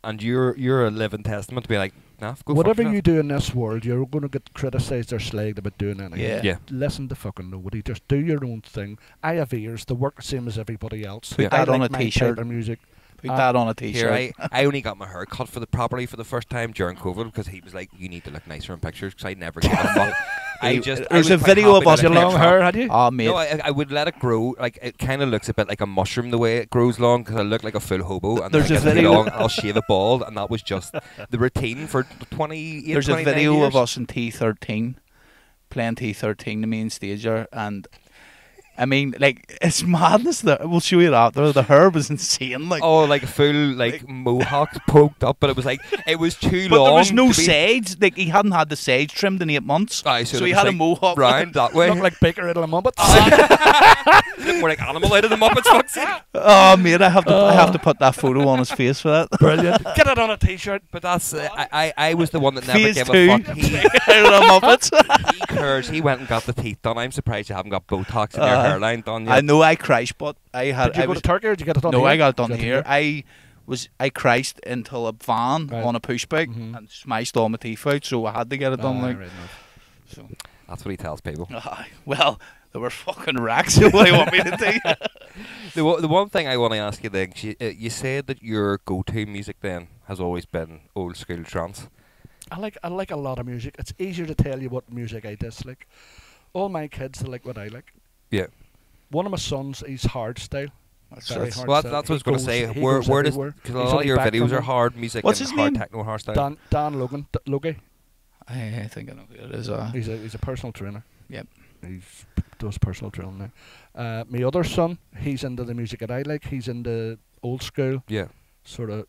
[SPEAKER 2] and you're a living testament to be like, nah, go
[SPEAKER 3] Whatever
[SPEAKER 2] fuck
[SPEAKER 3] you
[SPEAKER 2] yourself.
[SPEAKER 3] do in this world, you're going to get criticised or slagged about doing anything.
[SPEAKER 1] Yeah.
[SPEAKER 2] Yeah.
[SPEAKER 3] Listen to fucking nobody. Just do your own thing. I have ears. The work the same as everybody else.
[SPEAKER 1] Put
[SPEAKER 3] I
[SPEAKER 1] that on
[SPEAKER 3] like
[SPEAKER 1] a
[SPEAKER 3] my
[SPEAKER 1] t-shirt.
[SPEAKER 3] type of music.
[SPEAKER 1] Put that on a t-shirt.
[SPEAKER 2] Here, I only got my hair cut properly for the first time during COVID because he was like, you need to look nicer in pictures because I never gave a fuck.
[SPEAKER 1] There's
[SPEAKER 2] was
[SPEAKER 1] a
[SPEAKER 2] quite
[SPEAKER 1] video
[SPEAKER 2] happy
[SPEAKER 1] of us
[SPEAKER 2] that
[SPEAKER 3] Your
[SPEAKER 2] I
[SPEAKER 3] long
[SPEAKER 2] kept
[SPEAKER 3] hair,
[SPEAKER 2] it.
[SPEAKER 3] had you?
[SPEAKER 1] Oh, mate.
[SPEAKER 2] No, I would let it grow. Like it kind of looks a bit like a mushroom the way it grows long because I look like a full hobo. And
[SPEAKER 1] There's
[SPEAKER 2] then
[SPEAKER 1] a
[SPEAKER 2] I get
[SPEAKER 1] video-
[SPEAKER 2] long, I'll shave it bald, and that was just the routine for 28,
[SPEAKER 1] There's a
[SPEAKER 2] 29
[SPEAKER 1] video
[SPEAKER 2] years.
[SPEAKER 1] of us in T13 playing T13, the main stager, and I mean, like, it's madness. We'll show you that. The hair was insane. Like,
[SPEAKER 2] Oh, like a full like mohawk poked up, but it was like it was too
[SPEAKER 1] but
[SPEAKER 2] long.
[SPEAKER 1] there was no
[SPEAKER 2] to be-
[SPEAKER 1] sides. Like, he hadn't had the sides trimmed in 8 months.
[SPEAKER 2] Aye,
[SPEAKER 1] so
[SPEAKER 2] it
[SPEAKER 1] he
[SPEAKER 2] was
[SPEAKER 1] had a
[SPEAKER 2] like
[SPEAKER 1] mohawk.
[SPEAKER 2] round that way.
[SPEAKER 3] Look like Baker out of the Muppets.
[SPEAKER 2] Look more like animal out of the Muppets. Fuck's sake.
[SPEAKER 1] Oh, mate, I have to put that photo on his face for that.
[SPEAKER 3] Brilliant. Get it on a t-shirt.
[SPEAKER 2] But that's I was the one that never
[SPEAKER 1] Phase
[SPEAKER 2] gave
[SPEAKER 1] 2.
[SPEAKER 2] a fuck. He
[SPEAKER 1] Out of the Muppets.
[SPEAKER 2] cares. He went and got the teeth done. I'm surprised you haven't got Botox in your hairline done
[SPEAKER 1] I
[SPEAKER 2] yet.
[SPEAKER 1] know I crashed, but I had.
[SPEAKER 3] Did you
[SPEAKER 1] I
[SPEAKER 3] go
[SPEAKER 1] was,
[SPEAKER 3] to Turkey or did you get it done
[SPEAKER 1] no,
[SPEAKER 3] here?
[SPEAKER 1] I got it done
[SPEAKER 3] Got it
[SPEAKER 1] here. I crashed into a van
[SPEAKER 3] Right.
[SPEAKER 1] on a push bike
[SPEAKER 3] Mhm.
[SPEAKER 1] and smashed all my teeth out, so I had to get it done.
[SPEAKER 3] Ah,
[SPEAKER 1] Like,
[SPEAKER 3] right enough.
[SPEAKER 1] so.
[SPEAKER 2] That's what he tells people.
[SPEAKER 1] Well, there were fucking racks. So what do you want me to do?
[SPEAKER 2] The one thing I want to ask you then, 'cause you said that your go-to music then has always been old school trance.
[SPEAKER 3] I like a lot of music. It's easier to tell you what music I dislike. All my kids they like what I like.
[SPEAKER 2] Yeah.
[SPEAKER 3] One of my sons, he's hard style. Very hard
[SPEAKER 2] Well,
[SPEAKER 3] style.
[SPEAKER 2] that's what I
[SPEAKER 3] He
[SPEAKER 2] was going to
[SPEAKER 3] goes-
[SPEAKER 2] say.
[SPEAKER 3] he
[SPEAKER 2] Where
[SPEAKER 3] goes
[SPEAKER 2] does
[SPEAKER 3] everywhere.
[SPEAKER 2] because a
[SPEAKER 3] He's
[SPEAKER 2] lot of
[SPEAKER 3] only
[SPEAKER 2] your
[SPEAKER 3] back
[SPEAKER 2] videos
[SPEAKER 3] from
[SPEAKER 2] are hard music
[SPEAKER 1] What's
[SPEAKER 2] and
[SPEAKER 1] his
[SPEAKER 2] hard
[SPEAKER 1] name?
[SPEAKER 2] techno hardstyle.
[SPEAKER 3] Dan Logan, Logie.
[SPEAKER 1] I think I know who it is.
[SPEAKER 3] He's a personal trainer.
[SPEAKER 1] Yep.
[SPEAKER 3] He does personal training now. My other son, he's into the music that I like. He's into old school,
[SPEAKER 2] Yeah.
[SPEAKER 3] sort of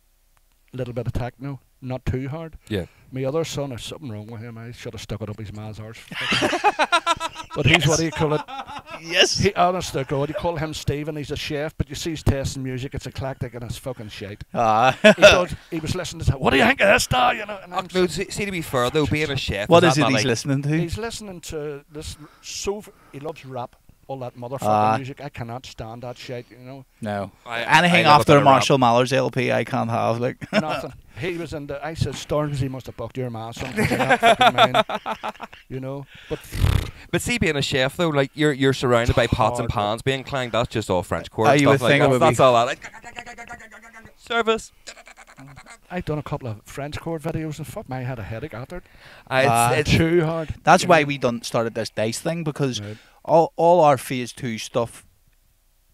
[SPEAKER 3] little bit of techno, not too hard.
[SPEAKER 2] Yeah.
[SPEAKER 3] My other son, there's something wrong with him. I should have stuck it up his ma's arse. But he's what do you call it?
[SPEAKER 1] Yes.
[SPEAKER 3] Honest to God, you call him Stephen, he's a chef, but you see his taste in music, it's eclectic and it's fucking shite. He was listening to, what do you think of this star? You know, and I'm
[SPEAKER 2] No, see, to be fair though, being a chef.
[SPEAKER 1] What is it he's listening to?
[SPEAKER 3] He's listening to this. He loves rap. All that motherfucking music, I cannot stand that shit, you know.
[SPEAKER 1] No. Anything after Marshall Mallard's LP, I can't have, like.
[SPEAKER 3] Nothing. He was in the. I said, Storms, he must have bucked your ma something. That fucking man, you know.
[SPEAKER 2] But see, being a chef though, like you're surrounded by pots and pans being clanged. That's just all French chord and stuff like that. That's all that. Like, service.
[SPEAKER 3] I've done a couple of French chord videos and fuck, I had a headache after it.
[SPEAKER 2] It's
[SPEAKER 3] too hard.
[SPEAKER 1] That's why we started this dice thing, because all our phase 2 stuff,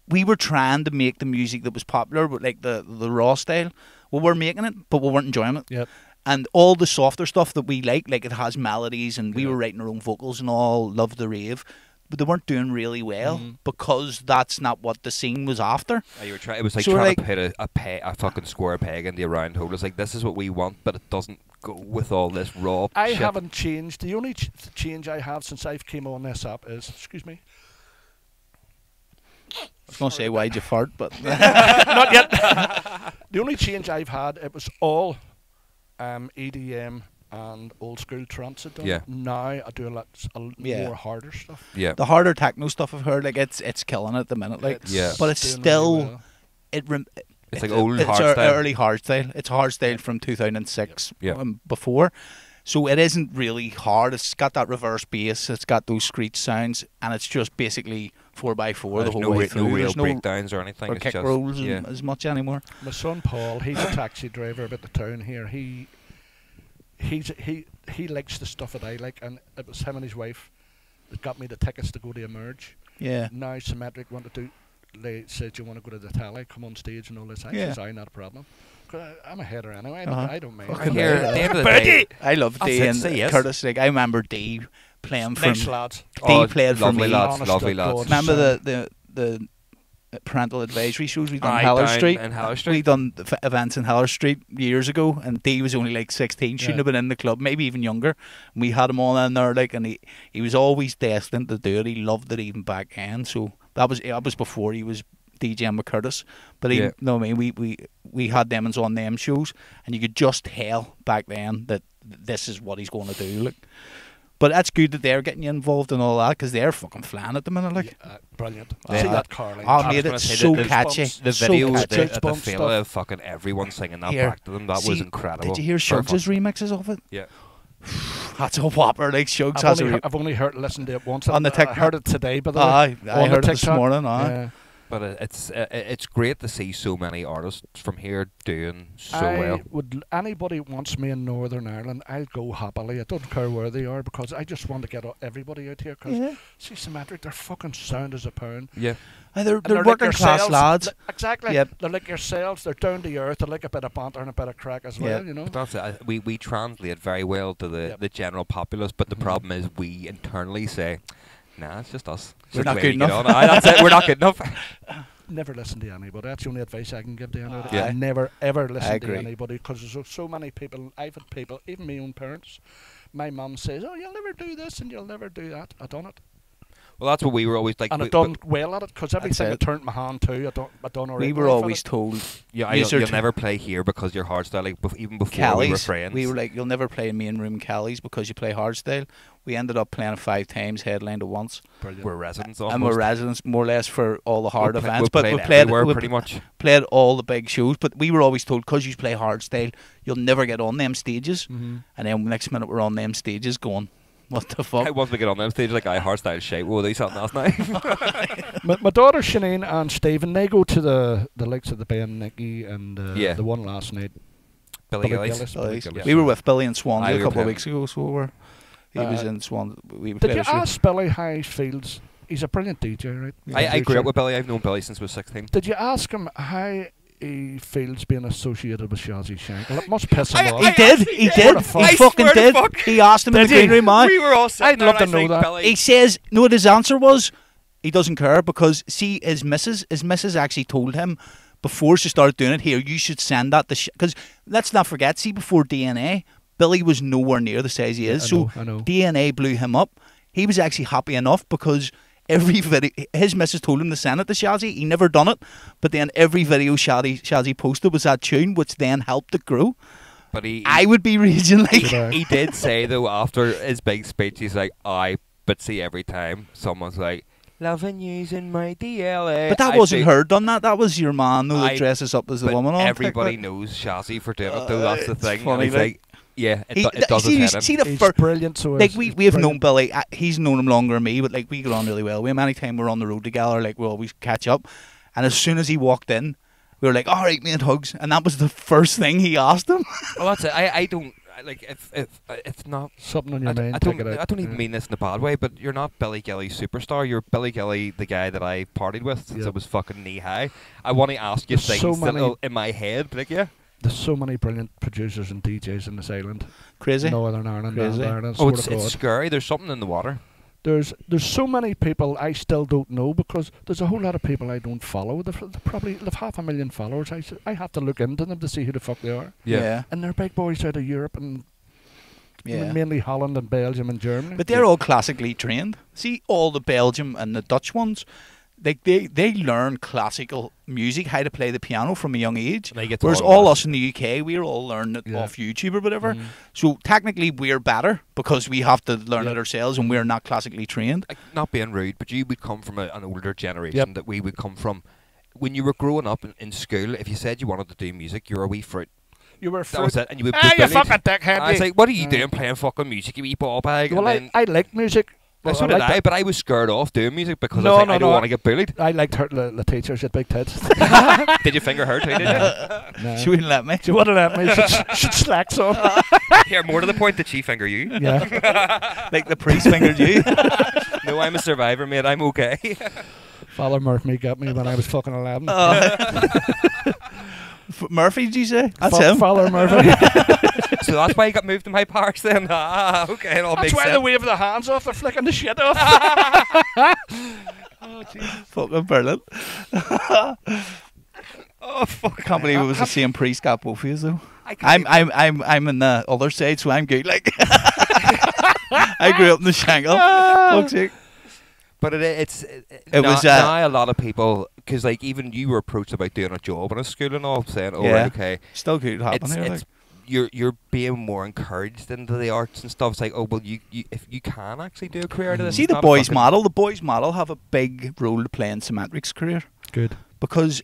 [SPEAKER 1] we were trying to make the music that was popular, but like the raw style. Well, we're making it, but we weren't enjoying it.
[SPEAKER 3] Yep.
[SPEAKER 1] And all the softer stuff that we like it has melodies, and we were writing our own vocals and all, loved the rave, but they weren't doing really well because that's not what the scene was after.
[SPEAKER 2] You were trying. It was like trying to put a fucking square peg in the round hole. It's like, this is what we want, but it doesn't go with all this raw
[SPEAKER 3] I
[SPEAKER 2] shit.
[SPEAKER 3] haven't changed. The only change I have since I've came on this app is, excuse me.
[SPEAKER 1] I was going to say, why'd you fart, but...
[SPEAKER 3] Not yet. The only change I've had, it was all EDM and old school trance I've done.
[SPEAKER 2] Yeah.
[SPEAKER 3] Now I do a lot more harder stuff.
[SPEAKER 2] Yeah.
[SPEAKER 1] The harder techno stuff I've heard, like it's killing it at the minute, like. But it's still...
[SPEAKER 3] Well.
[SPEAKER 2] It's like old
[SPEAKER 1] it's
[SPEAKER 2] hardstyle.
[SPEAKER 1] Early hardstyle. It's hardstyle from 2006 before. So it isn't really hard. It's got that reverse bass. It's got those screech sounds, and it's just basically 4x4 the whole way through.
[SPEAKER 2] No real
[SPEAKER 1] There's
[SPEAKER 2] breakdowns or anything.
[SPEAKER 1] Or
[SPEAKER 2] it's
[SPEAKER 1] kick
[SPEAKER 2] just,
[SPEAKER 1] rolls as much anymore.
[SPEAKER 3] My son Paul, he's a taxi driver about the town here. He likes the stuff that I like, and it was him and his wife that got me the tickets to go to Emerge.
[SPEAKER 1] Yeah.
[SPEAKER 3] Now Symmetric wanted to. They said, you want to go to the tally, come on stage and all this. I says, not a problem. I'm a header anyway. I don't mind.
[SPEAKER 2] At the end of the day,
[SPEAKER 1] I love Dee and Curtis. Like, I remember Dee playing for
[SPEAKER 3] nice lads.
[SPEAKER 1] Dee played for
[SPEAKER 2] lovely
[SPEAKER 1] me.
[SPEAKER 2] lads, lovely lads.
[SPEAKER 1] Remember the parental advisory shows we done in Heller Street? We done events in Heller Street years ago, and Dee was only like 16. Shouldn't have been in the club, maybe even younger. And we had him all in there, like, and he was always destined to do it. He loved it even back then. So that was before he was DJing with Curtis. But no, I mean, we had them on them shows, and you could just tell back then that this is what he's going to do. Like, but that's good that they're getting you involved in all that, because they're fucking flying at the minute. Like,
[SPEAKER 3] brilliant.
[SPEAKER 2] See
[SPEAKER 3] that Carly.
[SPEAKER 1] Oh, mate, it's so catchy.
[SPEAKER 2] The
[SPEAKER 1] so
[SPEAKER 2] videos,
[SPEAKER 1] catchy.
[SPEAKER 2] the feel of fucking everyone singing that back to them, that was incredible.
[SPEAKER 1] Did you hear Shugs' remixes of it?
[SPEAKER 2] Yeah.
[SPEAKER 1] That's a whopper. Like, Shugs
[SPEAKER 3] I've only listened to it once.
[SPEAKER 1] On the TikTok.
[SPEAKER 3] I heard it today, by the way.
[SPEAKER 1] I heard it this morning. Yeah.
[SPEAKER 2] But it's great to see so many artists from here doing so well.
[SPEAKER 3] Anybody wants me in Northern Ireland, I'll go happily. I don't care where they are, because I just want to get everybody out here. Because see, Symmetric, they're fucking sound as a pound.
[SPEAKER 2] Yeah.
[SPEAKER 1] They're working class lads.
[SPEAKER 3] Exactly. Yep. They're like yourselves. They're down to earth. They like a bit of banter and a bit of crack as well. You know.
[SPEAKER 2] That's it. We translate very well to the general populace, but the problem is we internally say, nah, it's just us.
[SPEAKER 1] We're not good enough.
[SPEAKER 2] That's it. We're not good enough.
[SPEAKER 3] Never listen to anybody. That's the only advice I can give to anybody.
[SPEAKER 2] Yeah.
[SPEAKER 3] Never ever listen to anybody, because there's so many people. I've had people, even my own parents. My mum says, "Oh, you'll never do this and you'll never do that." I done it.
[SPEAKER 2] Well, that's what we were always like.
[SPEAKER 3] And I've done well at it, because everything I turned my hand to, I done already.
[SPEAKER 1] We were always told,
[SPEAKER 2] you'll never play here because you're hardstyle. Like, even before
[SPEAKER 1] Callie's,
[SPEAKER 2] we were friends,
[SPEAKER 1] we were like, you'll never play main room Callie's because you play hardstyle. We ended up playing 5 times, headlined at once.
[SPEAKER 3] Brilliant.
[SPEAKER 2] We're residents almost.
[SPEAKER 1] And we're residents more or less for all the hard events.
[SPEAKER 2] But we played everywhere pretty much.
[SPEAKER 1] Played all the big shows, but we were always told, because you play hardstyle, you'll never get on them stages. And then next minute we're on them stages going, what the fuck?
[SPEAKER 2] I want to get on them stages like hardstyle shape. Whoa, they something else now.
[SPEAKER 3] my daughter Sinead and Stephen, they go to the likes of the Ben Nicky and the one last night.
[SPEAKER 2] Billy Gillis.
[SPEAKER 1] We were with Billy in Swansea a couple of weeks ago, so we were. He was in Swansea.
[SPEAKER 3] Did you ask Billy how he feels? He's a brilliant DJ, right?
[SPEAKER 2] I grew up with Billy. I've known Billy since I was 16.
[SPEAKER 3] Did you ask him how he feels being associated with Shazzy Shank? Well, it must piss him off.
[SPEAKER 1] He did. He fucking did. He asked him in the green room, man.
[SPEAKER 2] We were all sitting
[SPEAKER 3] I'd love to know that.
[SPEAKER 2] Billy.
[SPEAKER 1] He says, no, what his answer was, he doesn't care, because, see, his missus actually told him before she started doing it, here, you should send that to... Because let's not forget, see, before DNA, Billy was nowhere near the size he is.
[SPEAKER 3] I know.
[SPEAKER 1] DNA blew him up. He was actually happy enough, because every video, his missus told him to send it to Shazzy. He never done it, but then every video Shazzy posted was that tune, which then helped it grow.
[SPEAKER 2] But
[SPEAKER 1] I would be raging like.
[SPEAKER 2] He did say though after his big speech, he's like, but see every time someone's like, loving using my DLA.
[SPEAKER 1] But that wasn't her done that. That was your man who dresses up as a woman.
[SPEAKER 2] Everybody knows Shazzy for doing it though. That's the thing.
[SPEAKER 1] Funny,
[SPEAKER 2] and he's like, yeah, it does his head in.
[SPEAKER 1] See the
[SPEAKER 3] He's brilliant. So
[SPEAKER 1] like we have known Billy. He's known him longer than me, but like we get on really well. Anytime we're on the road together, like we always catch up. And as soon as he walked in, we were like, all right, mate, hugs. And that was the first thing he asked him.
[SPEAKER 2] Well, that's it. I don't like if it's not
[SPEAKER 3] something on your mind.
[SPEAKER 2] I don't even mean this in a bad way, but you're not Billy Gilly's superstar. You're Billy Gilly, the guy that I partied with since I was fucking knee high. I want to ask you things that in my head, but like, yeah.
[SPEAKER 3] There's so many brilliant producers and DJs in this island.
[SPEAKER 1] Crazy.
[SPEAKER 3] Northern Ireland,
[SPEAKER 1] Crazy.
[SPEAKER 3] Ireland.
[SPEAKER 2] Oh, it's scary. There's something in the water.
[SPEAKER 3] There's so many people I still don't know because there's a whole lot of people I don't follow. They've 500,000 followers. I have to look into them to see who the fuck they are.
[SPEAKER 1] Yeah.
[SPEAKER 3] And they're big boys out of Europe and
[SPEAKER 1] Yeah.
[SPEAKER 3] mainly Holland and Belgium and Germany.
[SPEAKER 1] But they're all classically trained. See, all the Belgium and the Dutch ones, they learn classical music, how to play the piano from a young age. Whereas all us in the UK, we're all learning it off YouTube or whatever. So technically we're better because we have to learn it ourselves and we're not classically trained.
[SPEAKER 2] Not being rude, but you would come from an older generation that we would come from. When you were growing up in school, if you said you wanted to do music, you were a wee fruit.
[SPEAKER 3] You were
[SPEAKER 2] That was it, and you would
[SPEAKER 3] you fucking dickhead.
[SPEAKER 2] I was like, what are you doing playing fucking music, you wee ball bag?
[SPEAKER 3] Well, I like music.
[SPEAKER 2] Well, so did I, but I was scared off doing music because I was like, I don't want to get bullied.
[SPEAKER 3] I liked her, the teacher, she had big tits.
[SPEAKER 2] Did you finger her too, did you?
[SPEAKER 1] No. She wouldn't let me.
[SPEAKER 3] She wouldn't let me. She'd slacks on.
[SPEAKER 2] Here, more to the point, did she finger you?
[SPEAKER 3] Yeah.
[SPEAKER 1] Like the priest fingered you?
[SPEAKER 2] No, I'm a survivor, mate. I'm okay.
[SPEAKER 3] Father Murphy got me when I was fucking 11.
[SPEAKER 1] Murphy, did you say? That's him.
[SPEAKER 3] Father Murphy.
[SPEAKER 2] So that's why you got moved to my parks then? Okay, it all makes sense.
[SPEAKER 3] That's why they wave the hands off, they're flicking the shit off.
[SPEAKER 1] Oh, Jesus. Fucking brilliant.
[SPEAKER 2] Oh, fuck.
[SPEAKER 1] I can't believe it was the same priest got both of you, though. I'm in the other side, so I'm good. Like, I grew up in the Shangle. Fuck's sake.
[SPEAKER 2] But it
[SPEAKER 1] was
[SPEAKER 2] now a lot of people, because like even you were approached about doing a job in a school and all, saying, "Oh, right, okay,
[SPEAKER 1] still could happen here."
[SPEAKER 2] Like. You're being more encouraged into the arts and stuff. It's like, oh well, you if you can actually do a career out of this.
[SPEAKER 1] See the boys model have a big role to play in Symmetric's career.
[SPEAKER 3] Good,
[SPEAKER 1] because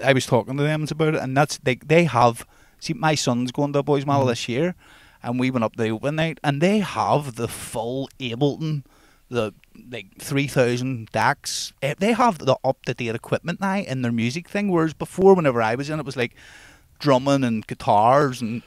[SPEAKER 1] I was talking to them about it, and that's they have. See, my son's going to a boys model this year, and we went up the open night, and they have the full Ableton. The like 3,000 DACs. They have the up-to-date equipment now in their music thing, whereas before, whenever I was in, it was like drumming and guitars and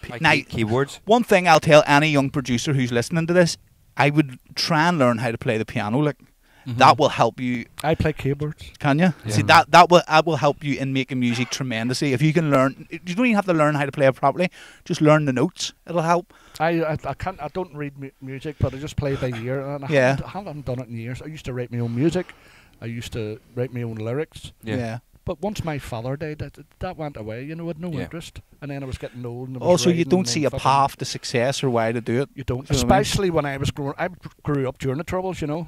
[SPEAKER 2] keyboards.
[SPEAKER 1] One thing I'll tell any young producer who's listening to this, I would try and learn how to play the piano. Like that will help you.
[SPEAKER 3] I play keyboards.
[SPEAKER 1] Can you? Yeah. See that will help you in making music tremendously. If you can learn, you don't even have to learn how to play it properly. Just learn the notes. It'll help.
[SPEAKER 3] I can't. I don't read music, but I just play by ear. And I haven't done it in years. I used to write my own music. I used to write my own lyrics.
[SPEAKER 1] Yeah.
[SPEAKER 3] But once my father died, that went away. You know, with no interest. And then I was getting old. And
[SPEAKER 1] also, you don't see a path to success or why to do it.
[SPEAKER 3] You don't, especially when I was growing. I grew up during the Troubles, you know.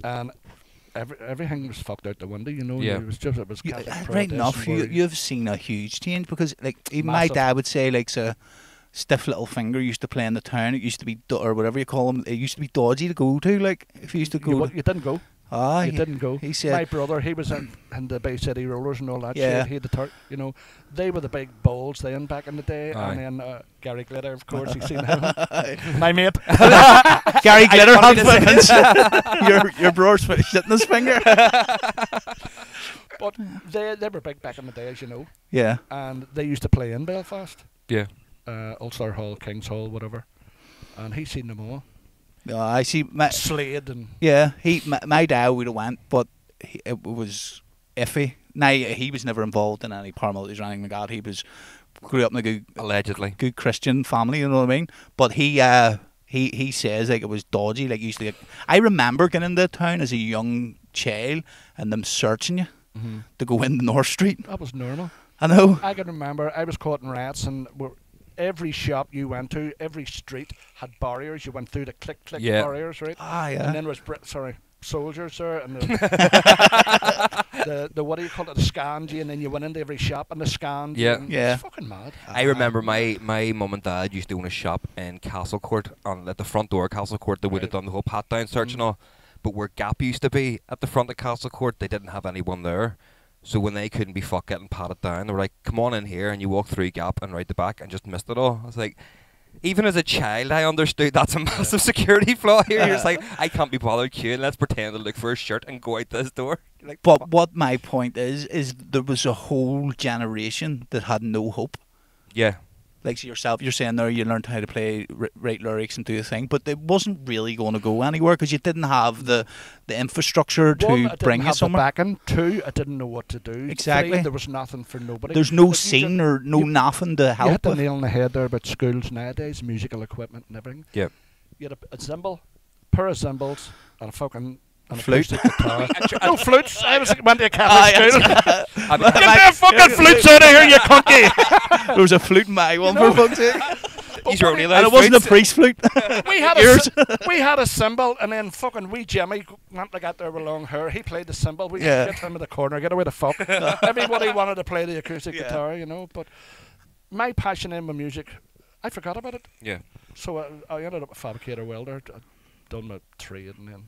[SPEAKER 3] And everything was fucked out the window, you know.
[SPEAKER 1] Yeah.
[SPEAKER 3] It was just
[SPEAKER 1] right enough. You've seen a huge change because, like, even my dad would say, like, so stiff little finger used to play in the town. It used to be or whatever you call them. It used to be dodgy to go to. Like, if you used to go,
[SPEAKER 3] you didn't go.
[SPEAKER 1] Ah,
[SPEAKER 3] you didn't go.
[SPEAKER 1] He said
[SPEAKER 3] my brother, he was in the Bay City Rollers and all that shit. He had the you know, they were the big balls then back in the day. And then Gary Glitter, of course, you've seen him. My mate.
[SPEAKER 1] Gary Glitter had your brother's shitting his finger.
[SPEAKER 3] But they were big back in the day, as you know.
[SPEAKER 1] Yeah.
[SPEAKER 3] And they used to play in Belfast.
[SPEAKER 2] Yeah.
[SPEAKER 3] Ulster Hall, King's Hall, whatever. And he's seen them all.
[SPEAKER 1] I see.
[SPEAKER 3] Slade and
[SPEAKER 1] my dad would have went, but it was iffy. Now he was never involved in any paramilitaries or anything like that. He grew up in a good Christian family. You know what I mean? But he says like it was dodgy. Like usually, I remember getting into town as a young child and them searching you to go into North Street.
[SPEAKER 3] That was normal.
[SPEAKER 1] I know.
[SPEAKER 3] I can remember I was caught in rats and every shop you went to, every street had barriers. You went through the click barriers, right?
[SPEAKER 1] Ah, yeah.
[SPEAKER 3] And then there was soldiers there, and the what do you call it? The scanned you, and then you went into every shop and they scanned.
[SPEAKER 2] Yeah.
[SPEAKER 3] You,
[SPEAKER 1] Yeah.
[SPEAKER 3] It's fucking mad.
[SPEAKER 2] I remember my mum and dad used to own a shop in Castle Court, at the front door of Castle Court. They would have done the whole pat down search and all. But where Gap used to be at the front of Castle Court, they didn't have anyone there. So when they couldn't be fucked getting patted down, they were like, "Come on in here," and you walk through Gap and right the back and just missed it all. I was like, even as a child, I understood that's a massive security flaw here. You're just like, I can't be bothered queuing. Let's pretend to look for a shirt and go out this door. Like,
[SPEAKER 1] But what my point is there was a whole generation that had no hope.
[SPEAKER 2] yeah.
[SPEAKER 1] Like yourself, you're saying there you learned how to play, write lyrics and do the thing, but it wasn't really going to go anywhere because you didn't have the infrastructure to
[SPEAKER 3] One, I
[SPEAKER 1] bring
[SPEAKER 3] didn't
[SPEAKER 1] you
[SPEAKER 3] have
[SPEAKER 1] somewhere.
[SPEAKER 3] the backing. Two, I didn't know what to do.
[SPEAKER 1] Exactly.
[SPEAKER 3] Three, there was nothing for nobody.
[SPEAKER 1] There's no
[SPEAKER 3] But you
[SPEAKER 1] scene
[SPEAKER 3] just-
[SPEAKER 1] or no nothing to
[SPEAKER 3] You hit
[SPEAKER 1] help
[SPEAKER 3] the
[SPEAKER 1] with.
[SPEAKER 3] nail on the head there about schools nowadays, musical equipment and everything.
[SPEAKER 2] Yep.
[SPEAKER 3] You had a cymbal, pair of cymbals, and a fucking and a
[SPEAKER 1] Flute.
[SPEAKER 3] acoustic guitar. No flutes. I went to a Catholic school.
[SPEAKER 2] I mean,
[SPEAKER 3] Get their fucking flutes out of here, you cunty!
[SPEAKER 1] There was a flute in my one, for fuck's sake.
[SPEAKER 2] these are only
[SPEAKER 1] And
[SPEAKER 2] allowed
[SPEAKER 1] it wasn't a
[SPEAKER 2] flutes.
[SPEAKER 1] priest flute.
[SPEAKER 3] We had
[SPEAKER 1] Yours.
[SPEAKER 3] we had a cymbal, and then fucking wee Jimmy went like that there with long hair. He played the cymbal. We
[SPEAKER 1] Yeah.
[SPEAKER 3] get him in the corner. Get away the fuck. Everybody wanted to play the acoustic
[SPEAKER 1] Yeah.
[SPEAKER 3] guitar, you know. But my passion in my music, I forgot about it.
[SPEAKER 2] Yeah.
[SPEAKER 3] So I ended up a fabricator welder. I done my trade, and then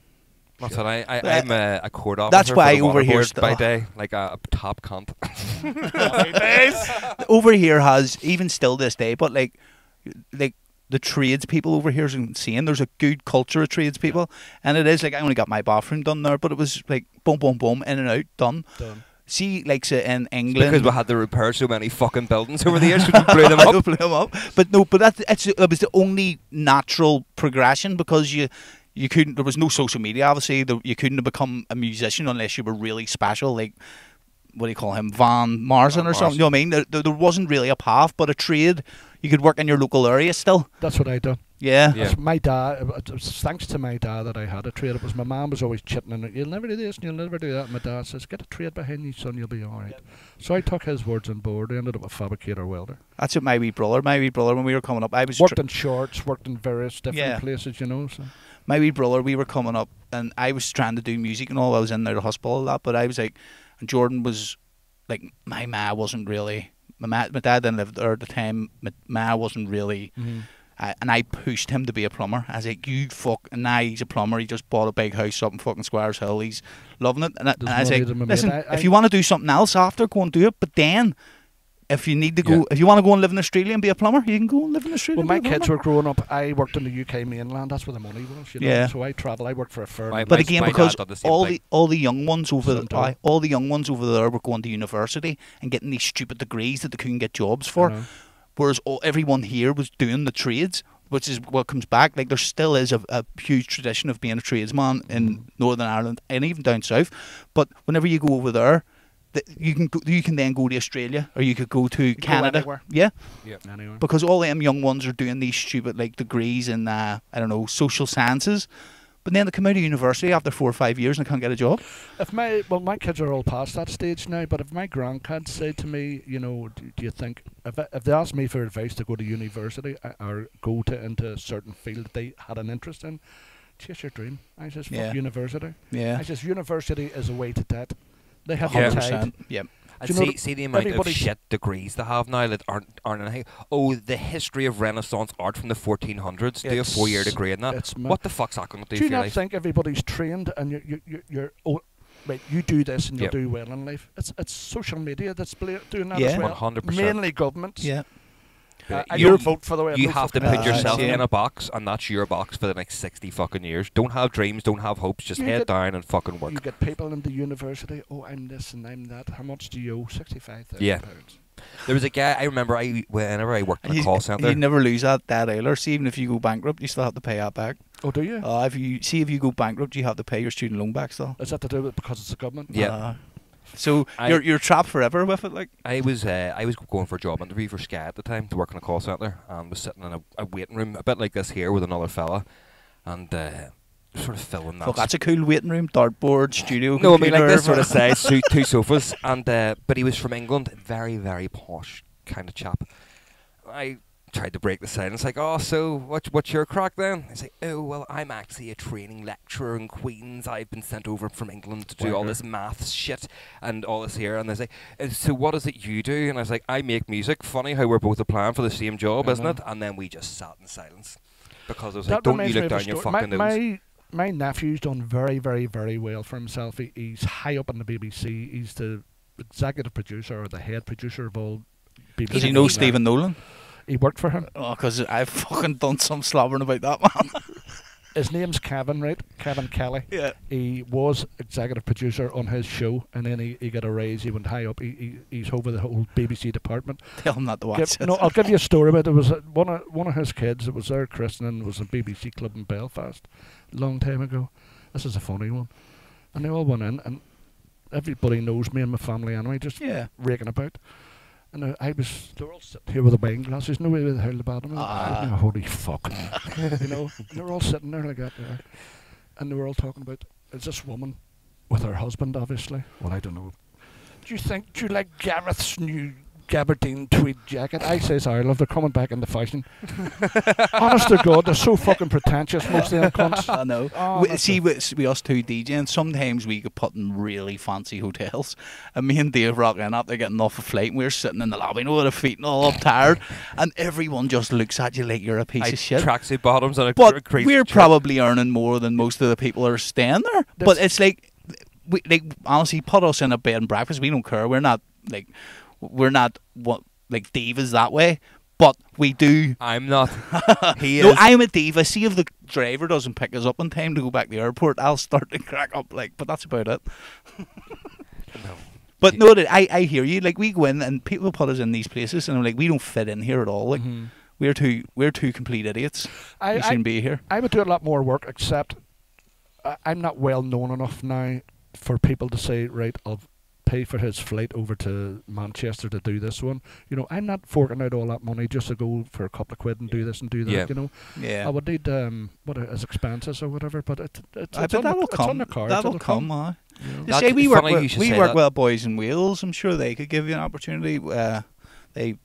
[SPEAKER 2] That's what I'm a court officer.
[SPEAKER 1] That's
[SPEAKER 2] for
[SPEAKER 1] why
[SPEAKER 2] the
[SPEAKER 1] over
[SPEAKER 2] water
[SPEAKER 1] here
[SPEAKER 2] board by day, like a top cunt.
[SPEAKER 1] Over here has, even still this day, but like the tradespeople over here is insane. There's a good culture of tradespeople, and it is like I only got my bathroom done there, but it was like boom, boom, boom, in and out, done. See, like so in England,
[SPEAKER 2] Because we had to repair so many fucking buildings over the years, we blew them up.
[SPEAKER 1] blew them up. But no, but it was the only natural progression because you couldn't. There was no social media, obviously. You couldn't have become a musician unless you were really special, like what do you call him, Van Morrison or something. You know what I mean? There wasn't really a path, but a trade. You could work in your local area still.
[SPEAKER 3] that's what I done.
[SPEAKER 1] Yeah.
[SPEAKER 2] Yeah.
[SPEAKER 3] That's my dad. It was thanks to my dad that I had a trade. It was my mum was always chitting in it. You'll never do this and you'll never do that. And my dad says, "Get a trade behind you, son. You'll be all right." So I took his words on board. I ended up a fabricator welder.
[SPEAKER 1] That's what my wee brother, when we were coming up, I was
[SPEAKER 3] Worked in shorts, worked in various different
[SPEAKER 1] Yeah.
[SPEAKER 3] places, you know. So.
[SPEAKER 1] my wee brother, we were coming up, and I was trying to do music and all. I was in there, the hospital a lot, but I was like, and Jordan was like, my ma wasn't really, my dad didn't live there at the time. My ma wasn't really, and I pushed him to be a plumber. I was like, you fuck, and now he's a plumber. He just bought a big house up in fucking Squires Hill. He's loving it, and I was
[SPEAKER 3] money
[SPEAKER 1] like,
[SPEAKER 3] to be made.
[SPEAKER 1] listen,
[SPEAKER 3] I-
[SPEAKER 1] if you want to do something else after, go and do it. But then, if you need to go, if you want to go and live in Australia and be a plumber, you can go and live in Australia.
[SPEAKER 3] When my
[SPEAKER 1] and be a
[SPEAKER 3] kids
[SPEAKER 1] plumber.
[SPEAKER 3] were growing up, I worked in the UK mainland. That's where the money was, you know.
[SPEAKER 1] Yeah.
[SPEAKER 3] So I travel. I worked for a firm.
[SPEAKER 2] My-
[SPEAKER 1] But again,
[SPEAKER 2] my
[SPEAKER 1] because
[SPEAKER 2] dad did the same
[SPEAKER 1] all
[SPEAKER 2] thing.
[SPEAKER 1] the young ones over
[SPEAKER 3] Sometimes.
[SPEAKER 1] all the young ones over there were going to university and getting these stupid degrees that they couldn't get jobs for,
[SPEAKER 3] know.
[SPEAKER 1] whereas everyone here was doing the trades, which is what comes back. Like there still is a huge tradition of being a tradesman in Northern Ireland and even down south. But whenever you go over there, you can then go to Australia or you could go to
[SPEAKER 3] can go
[SPEAKER 1] Canada.
[SPEAKER 3] anywhere.
[SPEAKER 1] Yeah,
[SPEAKER 3] Anyway.
[SPEAKER 1] because all them young ones are doing these stupid like degrees in I don't know, social sciences. But then they come out of university after 4 or 5 years and they can't get a job.
[SPEAKER 3] If my kids are all past that stage now, but if my grandkids say to me, you know, do you think if they ask me for advice to go to university or go into a certain field that they had an interest in, chase your dream. I says fuck
[SPEAKER 1] Yeah.
[SPEAKER 3] university.
[SPEAKER 1] Yeah.
[SPEAKER 3] I says university is a way to debt. They have
[SPEAKER 2] Yeah.
[SPEAKER 3] no time.
[SPEAKER 1] 100%. Yeah.
[SPEAKER 2] And
[SPEAKER 3] Do you know
[SPEAKER 2] see the amount of
[SPEAKER 3] everybody-
[SPEAKER 2] shit degrees they have now that aren't anything. Oh, the history of Renaissance art from the 1400s. Do a
[SPEAKER 1] It's-
[SPEAKER 2] 4-year degree in that.
[SPEAKER 3] it's mad.
[SPEAKER 2] What the fuck's that going to do
[SPEAKER 3] Do
[SPEAKER 2] for
[SPEAKER 3] you
[SPEAKER 2] your
[SPEAKER 3] not
[SPEAKER 2] life?
[SPEAKER 3] think everybody's trained and you're right, you do this and you'll
[SPEAKER 2] Yep.
[SPEAKER 3] do well in life? It's social media that's doing that
[SPEAKER 1] Yeah.
[SPEAKER 3] as well.
[SPEAKER 2] 100%.
[SPEAKER 3] Mainly governments.
[SPEAKER 1] Yeah.
[SPEAKER 3] I
[SPEAKER 2] You-
[SPEAKER 3] don't vote for the way.
[SPEAKER 2] You have to put
[SPEAKER 1] Ah,
[SPEAKER 2] yourself
[SPEAKER 1] yeah.
[SPEAKER 2] in a box, and that's your box for the next 60 fucking years. Don't have dreams, don't have hopes, just
[SPEAKER 3] You
[SPEAKER 2] head
[SPEAKER 3] get-
[SPEAKER 2] down and fucking work.
[SPEAKER 3] You get people in the university. Oh, I'm this and I'm that. How much do you owe? £65,000.
[SPEAKER 2] Yeah. There was a guy, I remember whenever I worked in a call centre.
[SPEAKER 1] You never lose that either. See, even if you go bankrupt, you still have to pay that back.
[SPEAKER 3] Oh, do you?
[SPEAKER 1] If you go bankrupt, you have to pay your student loan back still.
[SPEAKER 3] Is that to do with because it's the government?
[SPEAKER 2] Yeah.
[SPEAKER 1] So you're trapped forever with it, like.
[SPEAKER 2] I was going for a job interview for Sky at the time to work in a call centre, and was sitting in a waiting room a bit like this here with another fella, and sort of filling that.
[SPEAKER 1] Fuck, that's a cool waiting room, dartboard, studio.
[SPEAKER 2] No, I mean like
[SPEAKER 1] computer,
[SPEAKER 2] this sort of size, two sofas, and but he was from England, very very posh kind of chap. I tried to break the silence, like, oh, so what's your crack then? He's like, oh, well, I'm actually a training lecturer in Queens. I've been sent over from England to do all this maths shit and all this here. And they say, so what is it you do? And I was like, I make music. Funny how we're both applying for the same job, isn't it? And then we just sat in silence because I was like, don't you look down your fucking nose.
[SPEAKER 3] My nephew's done very, very, very well for himself. He's high up in the BBC. He's the executive producer or the head producer of all BBC.
[SPEAKER 1] Does he know Stephen Nolan?
[SPEAKER 3] He worked for him.
[SPEAKER 1] Oh, because I've fucking done some slobbering about that, man.
[SPEAKER 3] His name's Kevin, right? Kevin Kelly.
[SPEAKER 1] Yeah.
[SPEAKER 3] He was executive producer on his show, and then he got a raise. He went high up. He's over the whole BBC department.
[SPEAKER 1] Tell him not to watch it.
[SPEAKER 3] No, I'll give you a story about it. It was one of his kids. It was their christening. It was a BBC club in Belfast, a long time ago. This is a funny one. And they all went in, and everybody knows me and my family anyway, just raking about. And they were all sitting here with the wine glasses, no way with the hell about them. Holy fuck. You know, and they were all sitting there like that there. And they were all talking about, it's this woman with her husband, obviously. Well, I don't know. Do you like Gareth's new gabardine tweed jacket? I says, I love, they're coming back into fashion. Honest to God, they're so fucking pretentious, most of them cunts.
[SPEAKER 1] I know. We us two DJing, sometimes we get put in really fancy hotels, and me and Dave rocking up, they're getting off a flight, and we're sitting in the lobby, with our feet and all up tired, and everyone just looks at you like you're a piece of shit.
[SPEAKER 2] Tracksuit bottoms and a
[SPEAKER 1] but we're probably earning more than most of the people that are staying there. But it's like, honestly, put us in a bed and breakfast, we don't care. We're not what like divas that way, but we do.
[SPEAKER 2] I'm not. He
[SPEAKER 1] no,
[SPEAKER 2] is.
[SPEAKER 1] I'm a diva. See if the driver doesn't pick us up in time to go back to the airport, I'll start to crack up. But that's about it.
[SPEAKER 2] No.
[SPEAKER 1] But no, I hear you. Like, we go in and people put us in these places, and I'm like, we don't fit in here at all. Like, we're two complete idiots. We shouldn't be here.
[SPEAKER 3] I would do a lot more work, except I'm not well known enough now for people to say, right, I'll pay for his flight over to Manchester to do this one. You know, I'm not forking out all that money just to go for a couple of quid and do this and do that. You know, I would need his expenses or whatever. But it's on the cards.
[SPEAKER 1] That'll come.
[SPEAKER 3] You
[SPEAKER 1] know? Say we work with Boys in Wales. I'm sure they could give you an opportunity. They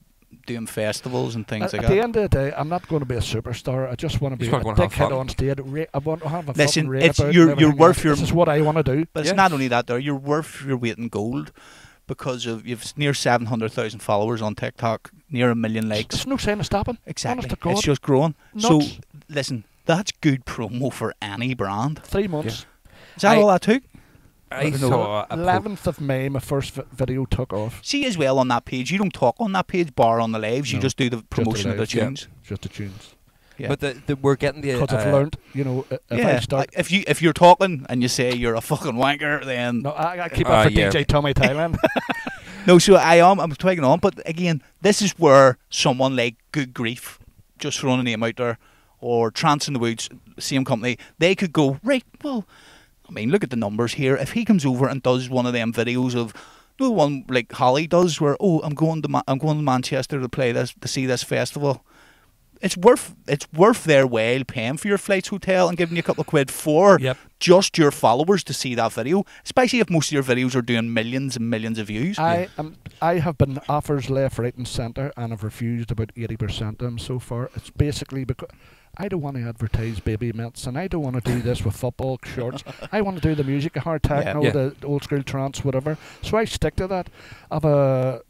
[SPEAKER 1] doing festivals and things like that.
[SPEAKER 3] At the end of the day, I'm not going to be a superstar. I just want to be a dickhead on stage. I want to have a fucking rave about
[SPEAKER 1] you're worth your.
[SPEAKER 3] This is what I want to do.
[SPEAKER 1] But it's not only that, though. You're worth your weight in gold because you've near 700,000 followers on TikTok, near 1 million likes.
[SPEAKER 3] There's no sign of stopping.
[SPEAKER 1] Exactly. It's just growing. Nuts. So listen, that's good promo for any brand.
[SPEAKER 3] 3 months.
[SPEAKER 1] Is that all that took?
[SPEAKER 2] I saw
[SPEAKER 3] 11th of May, my first video took off.
[SPEAKER 1] See, as well, on that page, you don't talk on that page, bar on the lives. You just do the promotion of the tunes.
[SPEAKER 3] Just the tunes.
[SPEAKER 2] Yeah. But we're getting the.
[SPEAKER 3] Because I've learned, you know, if I start.
[SPEAKER 1] If you're talking and you say you're a fucking wanker, then.
[SPEAKER 3] No, I keep it for DJ Tommy Thailand.
[SPEAKER 1] No, so I'm taking on. But again, this is where someone like Good Grief, just throwing a name out there, or Trance in the Woods, same company, they could go, right, well. I mean, look at the numbers here. If he comes over and does one of them videos of the one like Holly does, where I'm going to Manchester to see this festival, it's worth their while paying for your flights, hotel, and giving you a couple of quid for just your followers to see that video. Especially if most of your videos are doing millions and millions of views.
[SPEAKER 3] I have been offers left, right, and centre, and I've refused about 80% of them so far. It's basically because I don't want to advertise baby mints, and I don't want to do this with football shorts. I want to do the music, the hard techno, the old school trance, whatever. So I stick to that.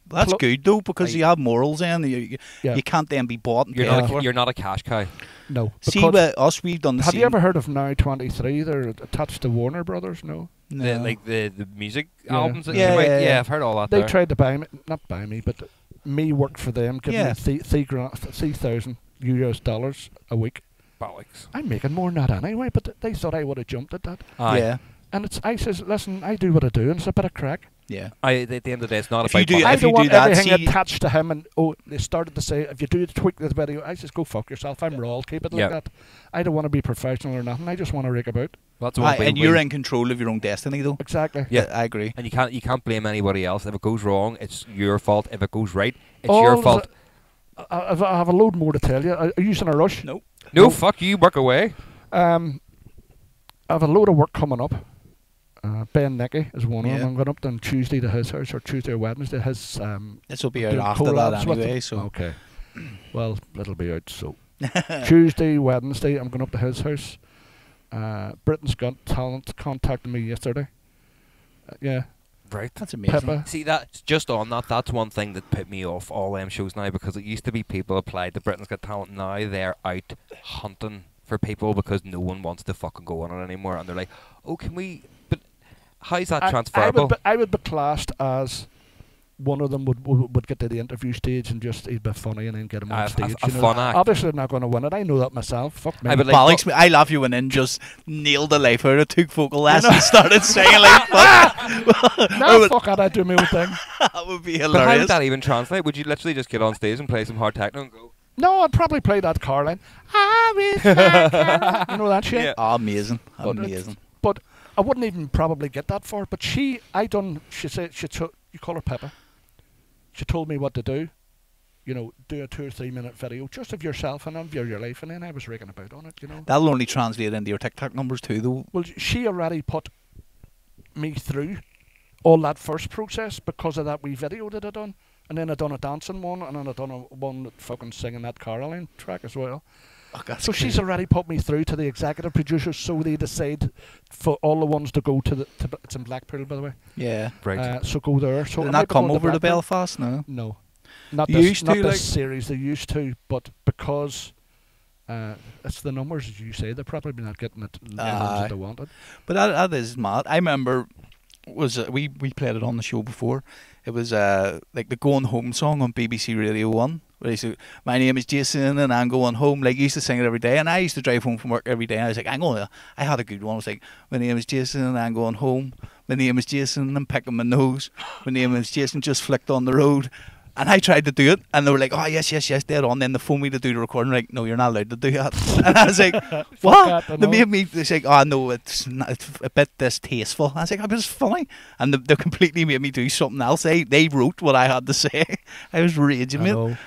[SPEAKER 1] That's good though, because you have morals in. You can't then be bought. And
[SPEAKER 2] you're not a cash cow.
[SPEAKER 3] No.
[SPEAKER 1] See, with us, we've done the same.
[SPEAKER 3] Have you ever heard of Now 23? They're attached to Warner Brothers. No.
[SPEAKER 2] Like the music albums.
[SPEAKER 1] Yeah,
[SPEAKER 2] I've heard all that.
[SPEAKER 3] They tried to buy me, not buy me, but me worked for them, give me $3,000 a week.
[SPEAKER 2] Bollocks.
[SPEAKER 3] I'm making more than that anyway, but they thought I would have jumped at that.
[SPEAKER 1] Yeah.
[SPEAKER 3] And I says, listen, I do what I do, and it's a bit of crack.
[SPEAKER 1] Yeah.
[SPEAKER 2] At the end of the day, it's not
[SPEAKER 1] if
[SPEAKER 2] about.
[SPEAKER 3] I don't want everything attached to him. And they started to say, if you do tweak this video, I says, go fuck yourself. I'm raw. Keep it like that. I don't want to be professional or nothing. I just want to rake about.
[SPEAKER 1] And you're in control of your own destiny, though.
[SPEAKER 3] Exactly.
[SPEAKER 1] Yeah, I agree.
[SPEAKER 2] And you can't blame anybody else. If it goes wrong, it's your fault. If it goes right, it's your fault.
[SPEAKER 3] I have a load more to tell you. Are you in a rush?
[SPEAKER 1] Nope.
[SPEAKER 2] No, fuck you. Work away.
[SPEAKER 3] I have a load of work coming up. Ben Nicky is one of them. I'm going up on Tuesday to his house, or Tuesday or Wednesday. This
[SPEAKER 1] will be out after that anyway. So
[SPEAKER 3] okay. Well, it'll be out, so. Tuesday, Wednesday, I'm going up to his house. Britain's Got Talent contacted me yesterday. Yeah.
[SPEAKER 2] Right.
[SPEAKER 1] That's amazing.
[SPEAKER 3] Pippa.
[SPEAKER 2] See, that's just on that. That's one thing that put me off all them shows now, because it used to be people applied to Britain's Got Talent. Now they're out hunting for people because no one wants to fucking go on it anymore, and they're like, "Oh, can we?" But how's that transferable?
[SPEAKER 3] I would be classed as one of them would get to the interview stage and just he'd be funny and then get him on stage.
[SPEAKER 2] A fun act.
[SPEAKER 3] Obviously, I'm not going to win it. I know that myself. Fuck me.
[SPEAKER 2] I would like
[SPEAKER 1] Bollocks me. I love you went in, just nailed the life out of it, took vocal lessons, started singing like fuck.
[SPEAKER 3] No, fuck it, I do my own thing.
[SPEAKER 1] That would be
[SPEAKER 2] But how
[SPEAKER 1] hilarious.
[SPEAKER 2] would that even translate? Would you literally just get on stage and play some hard techno and go?
[SPEAKER 3] No, I'd probably play that car line. I wish I could. You know that shit?
[SPEAKER 2] Yeah.
[SPEAKER 1] Oh, amazing.
[SPEAKER 3] But
[SPEAKER 1] Amazing.
[SPEAKER 3] But I wouldn't even probably get that far. But she said, you call her Pippa. She told me what to do. You know, do a 2 or 3 minute video just of yourself and of your life. And then I was raking about on it, you know.
[SPEAKER 1] That'll only translate into your TikTok numbers too, though.
[SPEAKER 3] Well, she already put me through all that first process because of that wee video that I done. And then I done a dancing one, and then I done one that fucking singing that Caroline track as well.
[SPEAKER 1] Oh, that's
[SPEAKER 3] So she's already put me through to the executive producers, so they decide for all the ones to go to it's in Blackpool, by the way.
[SPEAKER 1] Yeah.
[SPEAKER 2] Right.
[SPEAKER 3] So go there. So
[SPEAKER 1] Did
[SPEAKER 3] I
[SPEAKER 1] not come over to Belfast, no?
[SPEAKER 3] No, not
[SPEAKER 1] You
[SPEAKER 3] this,
[SPEAKER 1] used
[SPEAKER 3] not
[SPEAKER 1] to,
[SPEAKER 3] this
[SPEAKER 1] like-
[SPEAKER 3] series. They used to, but because it's the numbers, as you say, they're probably not getting it that they wanted.
[SPEAKER 1] But that is mad. I remember we played it on the show before. It was like the Going Home song on BBC Radio 1. Where he said, "My name is Jason and I'm going home." Like, he used to sing it every day, and I used to drive home from work every day. And I was like, I had a good one. I was like, "My name is Jason and I'm going home. My name is Jason and I'm picking my nose. My name is Jason, just flicked on the road." And I tried to do it, and they were like, "Oh, yes, dead on." Then they phoned me to do the recording, like, "No, you're not allowed to do that." And I was like, "What?"
[SPEAKER 3] that,
[SPEAKER 1] They made me, they like, "Oh, no, it's a bit distasteful." I was like, "It was funny." And they completely made me do something else. They wrote what I had to say. I was raging, mate.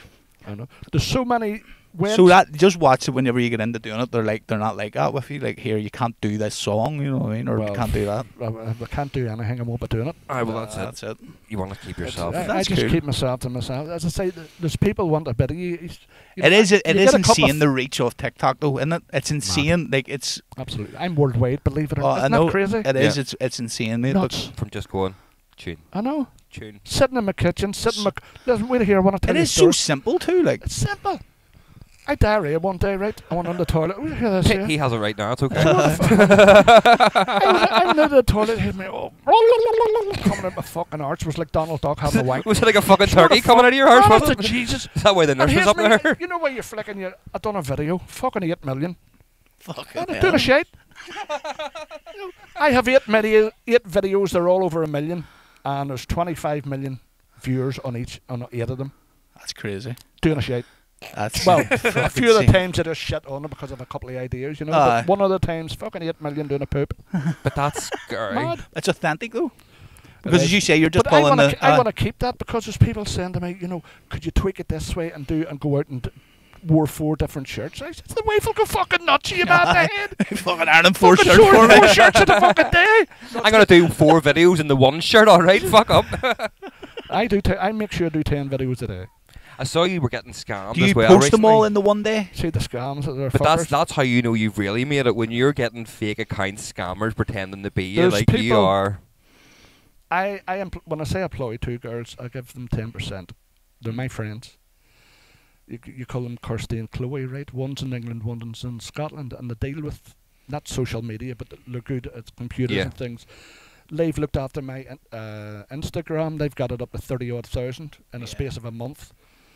[SPEAKER 3] I know. There's so many.
[SPEAKER 1] So that, just watch it whenever you get into doing it. They're not like that with you. Like, here, you can't do this song, you know what I mean? Or you can't do that.
[SPEAKER 3] I can't do anything. I won't be doing it.
[SPEAKER 2] Well, that's
[SPEAKER 1] it.
[SPEAKER 2] You want to keep yourself.
[SPEAKER 3] I just
[SPEAKER 1] cool.
[SPEAKER 3] keep myself to myself. As I say, there's people want a bit of you.
[SPEAKER 1] It is insane, the reach of TikTok, though, isn't it? It's insane. Like, it's
[SPEAKER 3] absolutely. I'm worldwide, believe it or not.
[SPEAKER 1] I
[SPEAKER 3] Isn't
[SPEAKER 1] know
[SPEAKER 3] that crazy?
[SPEAKER 1] it is. It's insane, mate.
[SPEAKER 3] Nuts.
[SPEAKER 2] From just going, tune.
[SPEAKER 3] I know.
[SPEAKER 2] Tune.
[SPEAKER 3] Sitting in my kitchen, listen, wait here, I want to tell
[SPEAKER 1] It
[SPEAKER 3] you a
[SPEAKER 1] is so
[SPEAKER 3] story.
[SPEAKER 1] simple too. Like,
[SPEAKER 3] It's simple. I diarrhea one day, right? I went on the toilet. Wait, hear this here.
[SPEAKER 2] He has it right now. It's okay.
[SPEAKER 3] I'm in the toilet, hit me, coming out my fucking arch was like Donald Duck having a wank.
[SPEAKER 2] Was it like a fucking turkey coming out of your arse? Was
[SPEAKER 3] Honest
[SPEAKER 2] it?
[SPEAKER 3] to Jesus.
[SPEAKER 2] Is that why the
[SPEAKER 3] And
[SPEAKER 2] nurse was
[SPEAKER 3] here's
[SPEAKER 2] up
[SPEAKER 3] me,
[SPEAKER 2] there?
[SPEAKER 3] you know where you're flicking I done a video, fucking 8 million.
[SPEAKER 1] fucking
[SPEAKER 3] I'm doing a shite. I have 8 videos, they're all over 1 million, and there's 25 million viewers on 8 of them.
[SPEAKER 1] That's crazy.
[SPEAKER 3] Doing a shite.
[SPEAKER 1] That's
[SPEAKER 3] Well, a few of the times I just shit on it because of a couple of ideas, you know. But one of the times, fucking 8 million doing a poop.
[SPEAKER 2] But that's scary.
[SPEAKER 3] Mad.
[SPEAKER 1] It's authentic though, because as you say, you're just
[SPEAKER 3] But
[SPEAKER 1] pulling
[SPEAKER 3] I want to keep that because there's people saying to me, you know, could you tweak it this way and go out and wore 4 different shirts? I said, the wife will go fucking nuts, you mad in the head.
[SPEAKER 1] fucking ironing 4
[SPEAKER 3] Fucking
[SPEAKER 1] shirts for me.
[SPEAKER 3] 4 shirts in a fucking day.
[SPEAKER 2] I'm gonna do 4 videos in the one shirt. All right, fuck up.
[SPEAKER 3] I make sure I do 10 videos a day.
[SPEAKER 2] I saw you were getting scammed
[SPEAKER 1] Do you
[SPEAKER 2] as well
[SPEAKER 1] post them all
[SPEAKER 2] recently.
[SPEAKER 1] in the one day?
[SPEAKER 3] See the scams that they're
[SPEAKER 2] But
[SPEAKER 3] fuckers.
[SPEAKER 2] that's how you know you've really made it, when you're getting fake accounts, scammers pretending to be you.
[SPEAKER 3] There's
[SPEAKER 2] Like, you
[SPEAKER 3] people-
[SPEAKER 2] are.
[SPEAKER 3] I when I say I employ 2 girls, I give them 10%. They're my friends. You call them Kirsty and Chloe, right? One's in England, one's in Scotland, and they deal with not social media, but they're good at computers
[SPEAKER 2] Yeah.
[SPEAKER 3] and things. They've looked after my Instagram. They've got it up to 30,000 in a space of a month.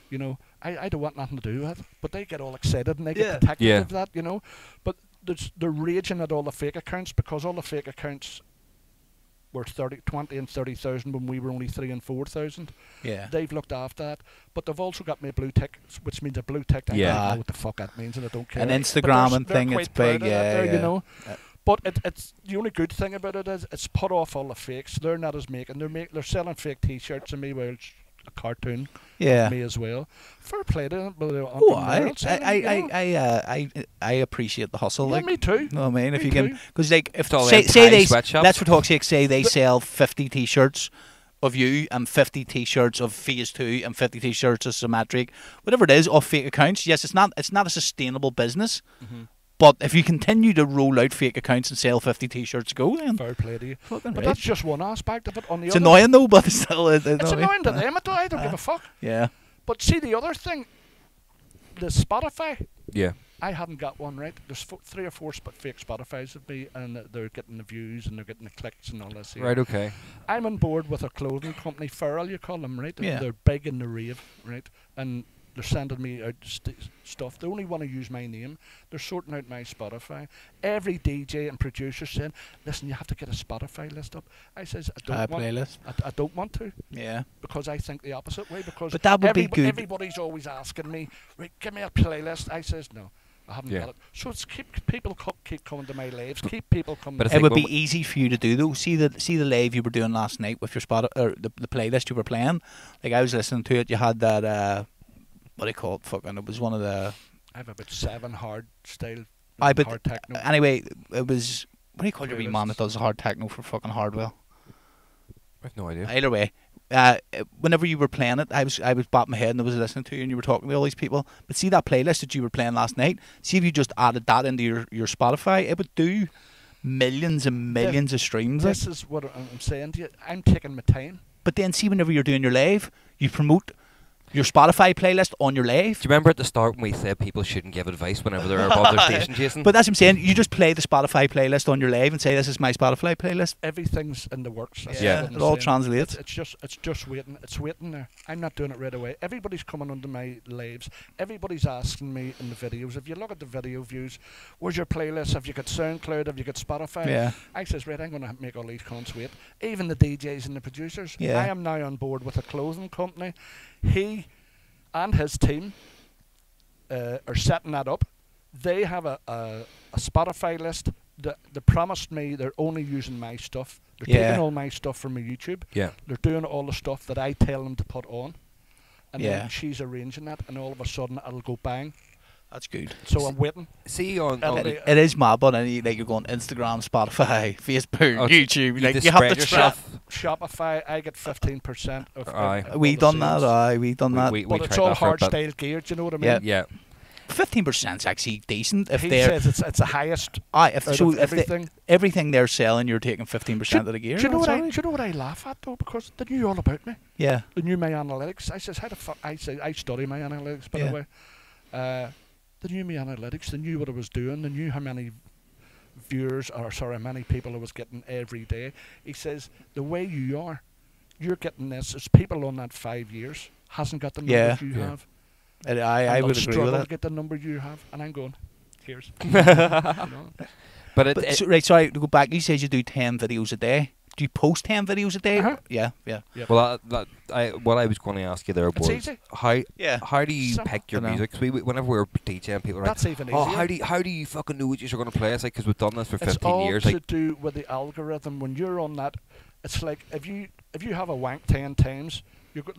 [SPEAKER 3] You know, I don't want nothing to do with it, but they get all excited and they get detective
[SPEAKER 2] Yeah.
[SPEAKER 3] of that, you know. But they're raging at all the fake accounts because all the fake accounts were 20 and 30,000 when we were only 3 and 4,000.
[SPEAKER 1] Yeah.
[SPEAKER 3] They've looked after that, but they've also got me a blue tick, which means a blue tick. I
[SPEAKER 2] Yeah.
[SPEAKER 3] don't know what the fuck that means, and I don't care.
[SPEAKER 1] And
[SPEAKER 3] But
[SPEAKER 1] Instagram and
[SPEAKER 3] they're
[SPEAKER 1] thing,
[SPEAKER 3] quite
[SPEAKER 1] it's
[SPEAKER 3] proud
[SPEAKER 1] big,
[SPEAKER 3] of that
[SPEAKER 1] yeah,
[SPEAKER 3] there,
[SPEAKER 1] yeah.
[SPEAKER 3] you know.
[SPEAKER 1] Yeah.
[SPEAKER 3] But it's the only good thing about it is it's put off all the fakes. They're not as making. They're selling fake T-shirts and me, well, it's a cartoon.
[SPEAKER 1] Yeah.
[SPEAKER 3] Me as well. Fair play to them.
[SPEAKER 1] Oh, I appreciate the hustle.
[SPEAKER 3] Yeah,
[SPEAKER 1] like,
[SPEAKER 3] me too.
[SPEAKER 1] You know what I mean? If
[SPEAKER 3] Me
[SPEAKER 1] you can,
[SPEAKER 3] too.
[SPEAKER 1] because like, if
[SPEAKER 2] It's all
[SPEAKER 1] say
[SPEAKER 2] them
[SPEAKER 1] say
[SPEAKER 2] Thai
[SPEAKER 1] they,
[SPEAKER 2] sweatshops.
[SPEAKER 1] let's for talk's sake, say they sell 50 T-shirts, of you and 50 t-shirts of Phase 2 and 50 t-shirts of Symmetric, whatever it is, of fake accounts. Yes, it's not a sustainable business. But if you continue to roll out fake accounts and sell 50 t-shirts, go then.
[SPEAKER 3] Fair play to you.
[SPEAKER 1] Fucking
[SPEAKER 3] But
[SPEAKER 1] right.
[SPEAKER 3] that's just one aspect of it. On the
[SPEAKER 1] It's
[SPEAKER 3] other,
[SPEAKER 1] annoying though, but it's still
[SPEAKER 3] it's annoying to them. I don't give a fuck.
[SPEAKER 1] Yeah.
[SPEAKER 3] But see, the other thing, the Spotify,
[SPEAKER 2] Yeah.
[SPEAKER 3] I haven't got one right. There's 3 or 4 fake Spotifys of me, and they're getting the views and they're getting the clicks and all this. Here.
[SPEAKER 2] Right. Okay.
[SPEAKER 3] I'm on board with a clothing company, Feral, you call them, right?
[SPEAKER 1] Yeah.
[SPEAKER 3] They're big in the rave, right? And they're sending me out stuff. They only want to use my name. They're sorting out my Spotify. Every DJ and producer saying, "Listen, you have to get a Spotify list up." I says, "I don't want.
[SPEAKER 1] Playlist.
[SPEAKER 3] I don't want to."
[SPEAKER 1] Yeah.
[SPEAKER 3] Because I think the opposite way. Because
[SPEAKER 1] But that would be good.
[SPEAKER 3] Everybody's always asking me, "Right, give me a playlist." I says, "No, I haven't got it." So it's keep people keep coming to my lives. Keep people coming.
[SPEAKER 2] But
[SPEAKER 3] to
[SPEAKER 1] It would be easy for you to do though. See the live you were doing last night with your or the playlist you were playing. Like I was listening to it. You had that what do you call it? Fucking, it was one of the.
[SPEAKER 3] I have about 7 hard style.
[SPEAKER 1] But
[SPEAKER 3] hard techno.
[SPEAKER 1] anyway, it was. What do you call your wee man that
[SPEAKER 3] Playlists.
[SPEAKER 1] does hard techno for fucking Hardwell?
[SPEAKER 2] I've no idea.
[SPEAKER 1] Either way, whenever you were playing it, I was batting my head and I was listening to you and you were talking to all these people. But see that playlist that you were playing last night. See if you just added that into your Spotify, it would do millions and millions of streams.
[SPEAKER 3] This is what I'm saying to you. I'm taking my time.
[SPEAKER 1] But then see whenever you're doing your live, you promote your Spotify playlist on your live.
[SPEAKER 2] Do you remember at the start when we said people shouldn't give advice whenever they're above their station chasing?
[SPEAKER 1] But that's what I'm saying. You just play the Spotify playlist on your live and say, "This is my Spotify playlist."
[SPEAKER 3] Everything's in the works. That's
[SPEAKER 2] Yeah.
[SPEAKER 3] what I'm
[SPEAKER 1] It all
[SPEAKER 3] saying.
[SPEAKER 1] translates.
[SPEAKER 3] It's just waiting. It's waiting there. I'm not doing it right away. Everybody's coming onto my lives. Everybody's asking me in the videos. If you look at the video views, where's your playlist? Have you got SoundCloud? Have you got Spotify?
[SPEAKER 1] Yeah.
[SPEAKER 3] I says, right, I'm going to make all these cons wait. Even the DJs and the producers.
[SPEAKER 1] Yeah.
[SPEAKER 3] I am now on board with a clothing company. He and his team are setting that up. They have a Spotify list. They promised me they're only using my stuff. They're taking all my stuff from my YouTube.
[SPEAKER 2] Yeah.
[SPEAKER 3] They're doing all the stuff that I tell them to put on. And
[SPEAKER 1] Yeah.
[SPEAKER 3] then she's arranging that, and all of a sudden it'll go bang.
[SPEAKER 1] That's good.
[SPEAKER 3] So I'm waiting.
[SPEAKER 2] See on
[SPEAKER 3] It'll
[SPEAKER 2] on
[SPEAKER 3] be-
[SPEAKER 1] It is mad, but like you're going Instagram, Spotify, Facebook,
[SPEAKER 2] Oh,
[SPEAKER 1] YouTube.
[SPEAKER 2] you
[SPEAKER 1] Like
[SPEAKER 2] just
[SPEAKER 1] you have
[SPEAKER 2] spread
[SPEAKER 1] to
[SPEAKER 2] yourself.
[SPEAKER 3] Shopify, I get 15% of.
[SPEAKER 2] Aye.
[SPEAKER 3] of
[SPEAKER 1] We
[SPEAKER 3] all the
[SPEAKER 1] done that.
[SPEAKER 3] sales.
[SPEAKER 1] Aye, we done that.
[SPEAKER 2] We
[SPEAKER 3] But it's
[SPEAKER 2] tried
[SPEAKER 3] all
[SPEAKER 2] that for a
[SPEAKER 3] hard
[SPEAKER 2] bit.
[SPEAKER 3] style gear. Do you know what I mean?
[SPEAKER 1] Yeah.
[SPEAKER 2] Yeah.
[SPEAKER 1] 15%'s actually decent if
[SPEAKER 3] He
[SPEAKER 1] they're.
[SPEAKER 3] says it's the highest
[SPEAKER 1] If
[SPEAKER 3] out
[SPEAKER 1] so,
[SPEAKER 3] of
[SPEAKER 1] if they,
[SPEAKER 3] everything.
[SPEAKER 1] everything they're selling, you're taking 15% of the gear.
[SPEAKER 3] Do you know
[SPEAKER 1] That's
[SPEAKER 3] what
[SPEAKER 1] all right.
[SPEAKER 3] do you know what I laugh at though? Because they knew all about me.
[SPEAKER 1] Yeah.
[SPEAKER 3] They knew my analytics. I says, how the fuck? I say I study my analytics, by
[SPEAKER 1] Yeah.
[SPEAKER 3] the way. They knew my analytics. They knew what I was doing. They knew how many many people I was getting every day. He says, the way you are, you're getting this. It's people on that 5 years hasn't got the numbers you
[SPEAKER 2] Yeah.
[SPEAKER 3] have.
[SPEAKER 1] I
[SPEAKER 3] And
[SPEAKER 1] would
[SPEAKER 3] they'll
[SPEAKER 1] agree
[SPEAKER 3] struggle
[SPEAKER 1] with
[SPEAKER 3] to
[SPEAKER 1] that.
[SPEAKER 3] get the number you have. And I'm going, here's. You know?
[SPEAKER 2] But
[SPEAKER 1] But right, sorry to go back. You said you do 10 videos a day. Do you post 10 videos a day?
[SPEAKER 3] Uh-huh.
[SPEAKER 1] Yeah.
[SPEAKER 2] well, what I was going to ask you there
[SPEAKER 3] It's
[SPEAKER 2] was
[SPEAKER 3] easy.
[SPEAKER 1] Yeah.
[SPEAKER 2] how do you
[SPEAKER 3] Simple.
[SPEAKER 2] pick your
[SPEAKER 1] Dunno.
[SPEAKER 2] music? 'Cause whenever we're DJing, people are like,
[SPEAKER 3] That's even easier.
[SPEAKER 2] "Oh, how do you fucking know what you're going to play?" It's like, because we've done this for
[SPEAKER 3] It's
[SPEAKER 2] 15
[SPEAKER 3] all
[SPEAKER 2] years.
[SPEAKER 3] to
[SPEAKER 2] Like,
[SPEAKER 3] do with the algorithm. When you're on that, it's like if you have a wank 10 times,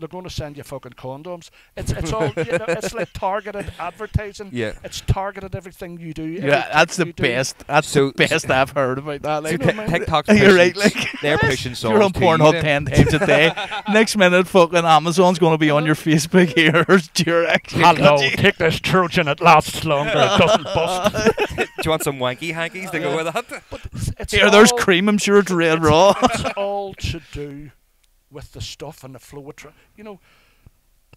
[SPEAKER 3] they're going to send you fucking condoms. It's all it's like targeted advertising.
[SPEAKER 2] yeah.
[SPEAKER 3] It's targeted everything you do. every
[SPEAKER 1] Yeah, that's
[SPEAKER 3] click
[SPEAKER 1] the
[SPEAKER 3] you do.
[SPEAKER 1] best. That's
[SPEAKER 2] So-
[SPEAKER 1] the best I've heard about that.
[SPEAKER 3] Do you
[SPEAKER 1] Like,
[SPEAKER 3] know what I mean?
[SPEAKER 2] TikTok's
[SPEAKER 1] You're
[SPEAKER 2] pushing,
[SPEAKER 1] right, like-
[SPEAKER 2] they're pushing songs.
[SPEAKER 1] you're on
[SPEAKER 2] to you
[SPEAKER 1] Pornhub
[SPEAKER 2] then.
[SPEAKER 1] 10 times a day. Next minute, fucking Amazon's going to be on your Facebook here. Durex.
[SPEAKER 3] Hello, take this Trojan. It lasts longer. It doesn't bust.
[SPEAKER 2] Do you want some wanky hankies to go with that?
[SPEAKER 3] It's
[SPEAKER 1] Here, there's
[SPEAKER 3] all-
[SPEAKER 1] cream. I'm sure it's red raw.
[SPEAKER 3] It's all to do with the stuff and the flow of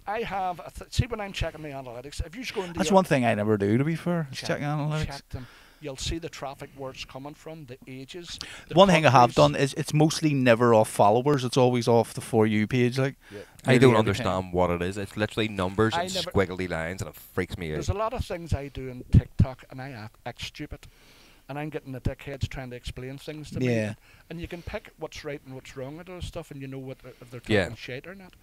[SPEAKER 3] I have see when I'm checking my analytics. If you just go into
[SPEAKER 1] That's
[SPEAKER 3] your-
[SPEAKER 1] one thing I never do, to be fair. Is
[SPEAKER 3] Check-
[SPEAKER 1] check analytics.
[SPEAKER 3] check them. You'll see the traffic where it's coming from, the ages. The
[SPEAKER 1] One thing I have
[SPEAKER 3] countries.
[SPEAKER 1] done is it's mostly never off followers. It's always off the For You page. Like
[SPEAKER 2] I
[SPEAKER 1] nearly
[SPEAKER 2] don't
[SPEAKER 1] every
[SPEAKER 2] understand
[SPEAKER 1] time.
[SPEAKER 2] what it is. It's literally numbers
[SPEAKER 3] I
[SPEAKER 2] and
[SPEAKER 3] never-
[SPEAKER 2] squiggly lines, and it freaks me out.
[SPEAKER 3] There's a lot of things I do in TikTok, and I act stupid, and I'm getting the dickheads trying to explain things to me.
[SPEAKER 1] Yeah.
[SPEAKER 3] And you can pick what's right and what's wrong with those stuff, and you know what if they're talking
[SPEAKER 2] Yeah.
[SPEAKER 3] shit or not.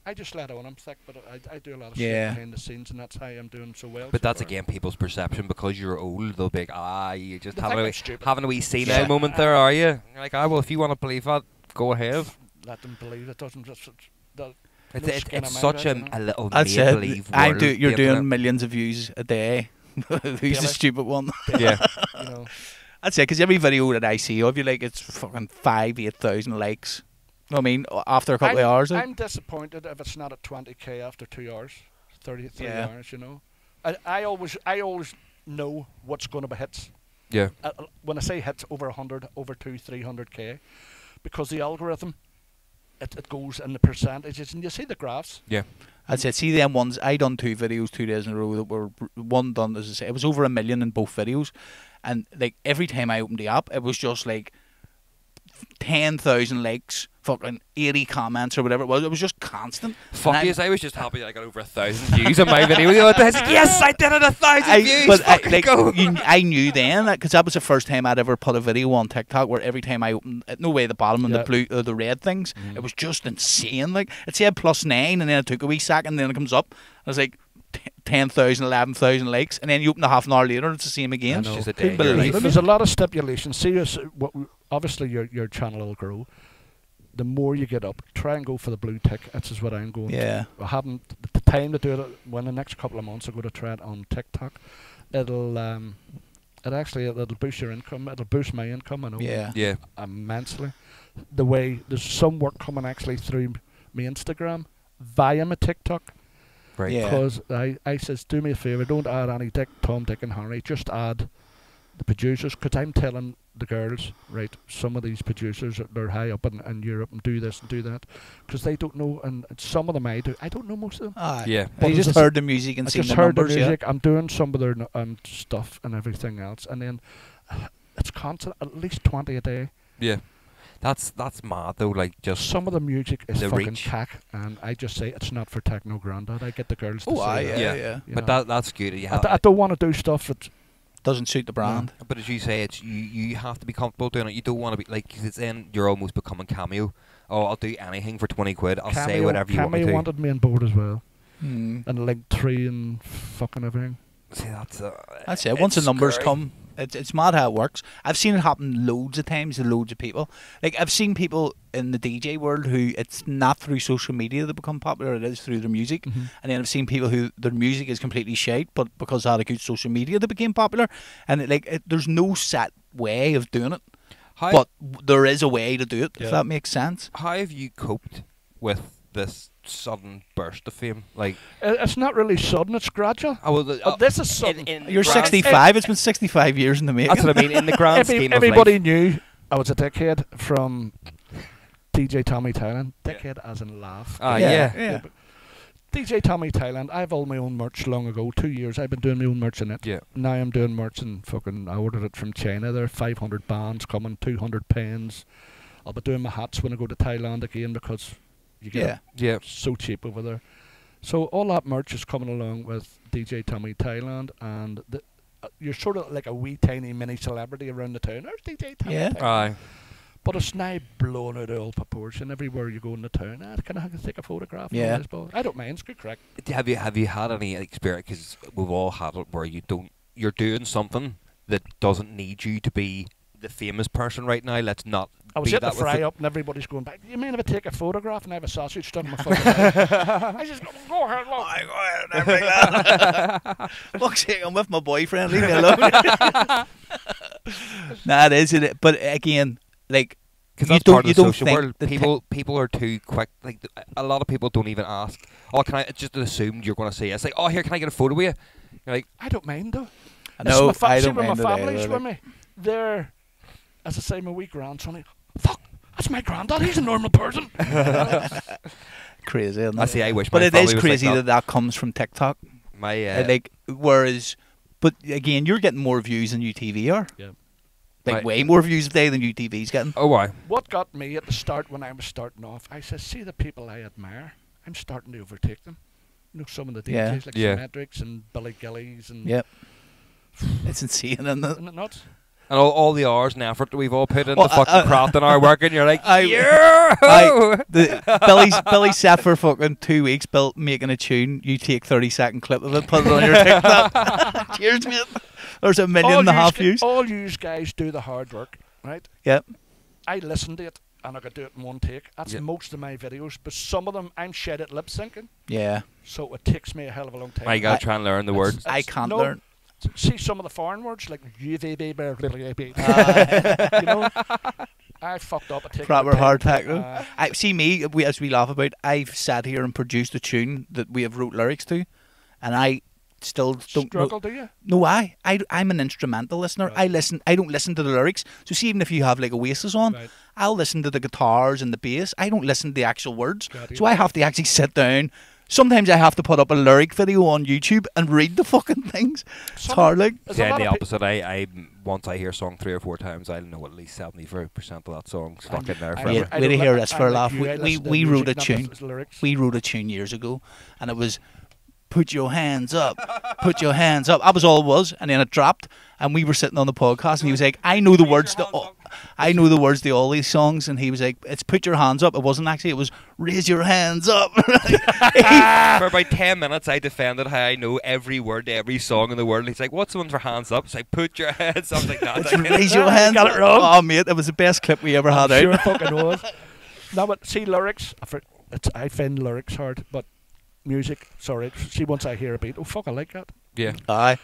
[SPEAKER 3] I just let on I'm thick, but I do a lot of
[SPEAKER 1] Yeah.
[SPEAKER 3] shit behind the scenes, and that's how I'm doing so well.
[SPEAKER 2] But
[SPEAKER 3] so
[SPEAKER 2] that's
[SPEAKER 3] far.
[SPEAKER 2] again people's perception because you're old. They'll be like, you just
[SPEAKER 3] They
[SPEAKER 2] having
[SPEAKER 3] think
[SPEAKER 2] a,
[SPEAKER 3] I'm stupid.
[SPEAKER 2] having a wee senile
[SPEAKER 1] Yeah.
[SPEAKER 2] moment there, are you? You're like, well, if you want to believe that, go ahead.
[SPEAKER 3] Let them believe it doesn't just.
[SPEAKER 2] It's,
[SPEAKER 3] No
[SPEAKER 2] it's,
[SPEAKER 3] skin
[SPEAKER 2] it's
[SPEAKER 3] on my
[SPEAKER 2] such
[SPEAKER 3] back, you know.
[SPEAKER 2] a little
[SPEAKER 1] That's
[SPEAKER 2] make-believe
[SPEAKER 1] it.
[SPEAKER 2] world,
[SPEAKER 1] You're
[SPEAKER 2] the
[SPEAKER 1] doing
[SPEAKER 2] internet.
[SPEAKER 1] millions of views a day. Who's the
[SPEAKER 3] Daily.
[SPEAKER 1] stupid one?
[SPEAKER 2] Yeah.
[SPEAKER 3] You know,
[SPEAKER 1] That's it. Because every video that I see of you, like it's fucking 8,000 likes. I mean, after a couple of hours.
[SPEAKER 3] I'm disappointed if it's not at 20k after 2 hours, 33
[SPEAKER 1] Yeah.
[SPEAKER 3] hours. You know, I always know what's going to be hits.
[SPEAKER 2] Yeah.
[SPEAKER 3] When I say hits, over 100, over 300k, because the algorithm, it goes in the percentages, and you see the graphs.
[SPEAKER 2] Yeah.
[SPEAKER 1] I'd say, see them ones. I done 2 videos 2 days in a row that were one done, as I say, it was over 1 million in both videos, and like every time I opened the app, it was just like 10,000 likes, fucking 80 comments or whatever it was. It was just constant.
[SPEAKER 2] Fuck yes, I was just happy that I got over 1,000 views on my video the other day. I was like, yes, I did it, 1,000 views.
[SPEAKER 1] But
[SPEAKER 2] Go.
[SPEAKER 1] I knew then, because that was the first time I'd ever put a video on TikTok where every time I opened, no way the bottom and the blue, the red things, it was just insane. Like it said +9, and then it took a wee second, and then it comes up. I was like 10,000, 11,000 likes, and then you open it half an hour later, and it's the same again.
[SPEAKER 2] It's just a day
[SPEAKER 1] Couldn't
[SPEAKER 2] in your
[SPEAKER 1] believe
[SPEAKER 2] life.
[SPEAKER 1] it.
[SPEAKER 3] There's a lot of stipulations. See, obviously your channel will grow. The more you get up, try and go for the blue tick. That's just what I'm going.
[SPEAKER 1] Yeah.
[SPEAKER 3] I haven't the time to do it. When the next couple of months, I'm going to try it on TikTok. It'll boost your income. It'll boost my income. I know.
[SPEAKER 1] Yeah.
[SPEAKER 3] Immensely. The way there's some work coming actually through my Instagram via my TikTok.
[SPEAKER 2] Right.
[SPEAKER 1] Yeah.
[SPEAKER 3] Because I says, do me a favour, don't add any Tom, Dick and Harry, just add the producers, because I'm telling the girls, right, some of these producers, they're high up in Europe and do this and do that, because they don't know, and some of them I don't know most of them.
[SPEAKER 2] Yeah.
[SPEAKER 1] But you just heard the music and
[SPEAKER 3] I
[SPEAKER 1] seen
[SPEAKER 3] just
[SPEAKER 1] the
[SPEAKER 3] heard
[SPEAKER 1] numbers,
[SPEAKER 3] the music, I'm doing some of their stuff and everything else, and then it's constant, at least 20 a day.
[SPEAKER 2] Yeah. That's mad though, like just
[SPEAKER 3] Some of the music is
[SPEAKER 2] the
[SPEAKER 3] fucking
[SPEAKER 2] reach.
[SPEAKER 3] cack, and I just say it's not for Techno Grandad. I get the girls to
[SPEAKER 1] Oh,
[SPEAKER 3] say
[SPEAKER 1] aye,
[SPEAKER 3] that.
[SPEAKER 1] yeah.
[SPEAKER 3] you
[SPEAKER 2] But
[SPEAKER 3] know.
[SPEAKER 2] that's good. You
[SPEAKER 3] I,
[SPEAKER 2] have,
[SPEAKER 3] I don't want to do stuff that
[SPEAKER 1] Doesn't suit the brand.
[SPEAKER 2] but as you say, it's you have to be comfortable doing it. You don't want to be like, 'cause it's then you're almost becoming Cameo. Oh, I'll do anything for 20 quid. I'll say whatever you want me
[SPEAKER 3] Cameo
[SPEAKER 2] to.
[SPEAKER 3] wanted me on board as well,
[SPEAKER 1] Mm.
[SPEAKER 3] and Link 3 and fucking everything.
[SPEAKER 2] See,
[SPEAKER 1] That's it. Once the
[SPEAKER 2] it's
[SPEAKER 1] numbers
[SPEAKER 2] scary.
[SPEAKER 1] come, it's mad how it works. I've seen it happen loads of times to loads of people. Like I've seen people in the DJ world who it's not through social media that become popular; it is through their music.
[SPEAKER 3] Mm-hmm.
[SPEAKER 1] And then I've seen people who their music is completely shite, but because they had a good social media, they became popular. And there's no set way of doing it, but there is a way to do it. If that makes sense.
[SPEAKER 2] How have you coped with this sudden burst of fame? Like,
[SPEAKER 3] It's not really sudden; it's gradual. This is sudden.
[SPEAKER 1] You're 65. It's been 65 years in the making.
[SPEAKER 2] That's what I mean. In the grand scheme of
[SPEAKER 3] Everybody
[SPEAKER 2] life.
[SPEAKER 3] knew I was a dickhead from DJ Tommy Thailand. Dickhead as in laugh.
[SPEAKER 1] Yeah.
[SPEAKER 3] DJ Tommy Thailand. I have all my own merch long ago. 2 years I've been doing my own merch in it.
[SPEAKER 2] Yeah.
[SPEAKER 3] Now I'm doing merch and fucking. I ordered it from China. There are 500 bands coming, 200 pens. I'll be doing my hats when I go to Thailand again because you get
[SPEAKER 2] Yeah.
[SPEAKER 3] so cheap over there. So all that merch is coming along with DJ Tommy Thailand, and you're sort of like a wee tiny mini celebrity around the town. There's DJ Tommy
[SPEAKER 1] Yeah.
[SPEAKER 3] Thailand.
[SPEAKER 2] Aye.
[SPEAKER 3] But it's now blown out of all proportion. Everywhere you go in the town, can I take a photograph? and all
[SPEAKER 1] Yeah.
[SPEAKER 3] this ball? I don't mind. It's good crack.
[SPEAKER 2] Have you had any experience? Because we've all had it where you're doing something that doesn't need you to be the famous person right now. Let's not.
[SPEAKER 3] I was
[SPEAKER 2] be
[SPEAKER 3] at the
[SPEAKER 2] that with
[SPEAKER 3] fry
[SPEAKER 2] it.
[SPEAKER 3] up and everybody's going back. You mean if I take a photograph and I have a sausage stuck in my fucking head? I just go ahead, look.
[SPEAKER 1] Fuck's sake, I'm with my boyfriend. Leave me alone. Nah, it is. But again, like.
[SPEAKER 2] Because
[SPEAKER 1] You
[SPEAKER 2] that's
[SPEAKER 1] don't-
[SPEAKER 2] part
[SPEAKER 1] you
[SPEAKER 2] of the
[SPEAKER 1] don't
[SPEAKER 2] social
[SPEAKER 1] think
[SPEAKER 2] world.
[SPEAKER 1] the
[SPEAKER 2] People are too quick. Like a lot of people don't even ask. Oh, can I? It's just assumed you're going to say. It's like, oh, here, can I get a photo with you? You're like,
[SPEAKER 3] I don't mind though.
[SPEAKER 1] No, I
[SPEAKER 3] See
[SPEAKER 1] don't
[SPEAKER 3] when
[SPEAKER 1] mind
[SPEAKER 3] my
[SPEAKER 1] it
[SPEAKER 3] family's
[SPEAKER 1] either,
[SPEAKER 3] with me, they're, as I say, my wee grandson. Fuck, that's my granddad. He's a normal person.
[SPEAKER 1] Crazy, isn't it?
[SPEAKER 2] I see. I wish.
[SPEAKER 1] But
[SPEAKER 2] my
[SPEAKER 1] it
[SPEAKER 2] family
[SPEAKER 1] is
[SPEAKER 2] was
[SPEAKER 1] crazy
[SPEAKER 2] like
[SPEAKER 1] that comes from TikTok.
[SPEAKER 2] My
[SPEAKER 1] Like, whereas, but again, you're getting more views than UTV are.
[SPEAKER 3] Yeah.
[SPEAKER 1] Like
[SPEAKER 2] Right.
[SPEAKER 1] way more views today than UTV's getting.
[SPEAKER 2] Oh, why?
[SPEAKER 3] What got me at the start when I was starting off, I said, see the people I admire, I'm starting to overtake them. You know, some of the DJs
[SPEAKER 1] Yeah.
[SPEAKER 3] like
[SPEAKER 2] Yeah.
[SPEAKER 3] Symmetrics and Billy Gillies and
[SPEAKER 1] Yep. It's insane, isn't it?
[SPEAKER 3] isn't it nuts?
[SPEAKER 2] And all the hours and effort that we've all put into
[SPEAKER 1] Well,
[SPEAKER 2] fucking craft and our work, and you're like,
[SPEAKER 1] Billy's set for fucking 2 weeks making a tune. You take 30-second clip of it, put it on your TikTok. Cheers, mate. There's 1.5 million views.
[SPEAKER 3] All you guys do the hard work, right?
[SPEAKER 1] Yep.
[SPEAKER 3] I listen to it and I could do it in one take. That's
[SPEAKER 2] Yep.
[SPEAKER 3] most of my videos, but some of them I'm shit at lip syncing,
[SPEAKER 1] Yeah.
[SPEAKER 3] so it takes me a hell of a long time.
[SPEAKER 2] I gotta try and learn the words.
[SPEAKER 1] I can't
[SPEAKER 3] no,
[SPEAKER 1] learn.
[SPEAKER 3] See some of the foreign words like UVB, you know, I fucked up.
[SPEAKER 1] Proper hard techno. I see me. As we laugh about, I've sat here and produced a tune that we have wrote lyrics to, and I still don't
[SPEAKER 3] struggle.
[SPEAKER 1] know.
[SPEAKER 3] Do you?
[SPEAKER 1] No, I'm an instrumental listener.
[SPEAKER 3] Right.
[SPEAKER 1] I don't listen to the lyrics. So see, even if you have like Oasis on,
[SPEAKER 3] Right.
[SPEAKER 1] I'll listen to the guitars and the bass. I don't listen to the actual words.
[SPEAKER 3] Got you.
[SPEAKER 1] So I have to actually sit down. Sometimes I have to put up a lyric video on YouTube and read the fucking things. It's hard, like.
[SPEAKER 2] Yeah, the opposite. I once I hear a song 3 or 4 times, I'll know at least 75% of that song stuck in there forever.
[SPEAKER 1] Wait to hear this for a laugh.
[SPEAKER 3] Like
[SPEAKER 1] We wrote a tune.
[SPEAKER 3] Lyrics.
[SPEAKER 1] We wrote a tune years ago, and it was "Put your hands up, put your hands up." That was all it was, and then it dropped, and we were sitting on the podcast, and he was like, "I know the words to all these songs," and he was like, "It's put your hands up." It wasn't actually. It was raise your hands up.
[SPEAKER 2] For about 10 minutes, I defended how I know every word to every song in the world. And he's like, "What's the one for hands up?" It's like, "Put your hands up." Like that.
[SPEAKER 1] It's raise your hands.
[SPEAKER 3] Got it wrong.
[SPEAKER 1] Oh, mate, it was the best clip we ever had
[SPEAKER 3] Sure,
[SPEAKER 1] out.
[SPEAKER 3] fucking was. No, but see lyrics. I find lyrics hard, but music. Sorry. See, once I hear a beat, oh fuck, I like that.
[SPEAKER 2] Yeah.
[SPEAKER 1] Aye.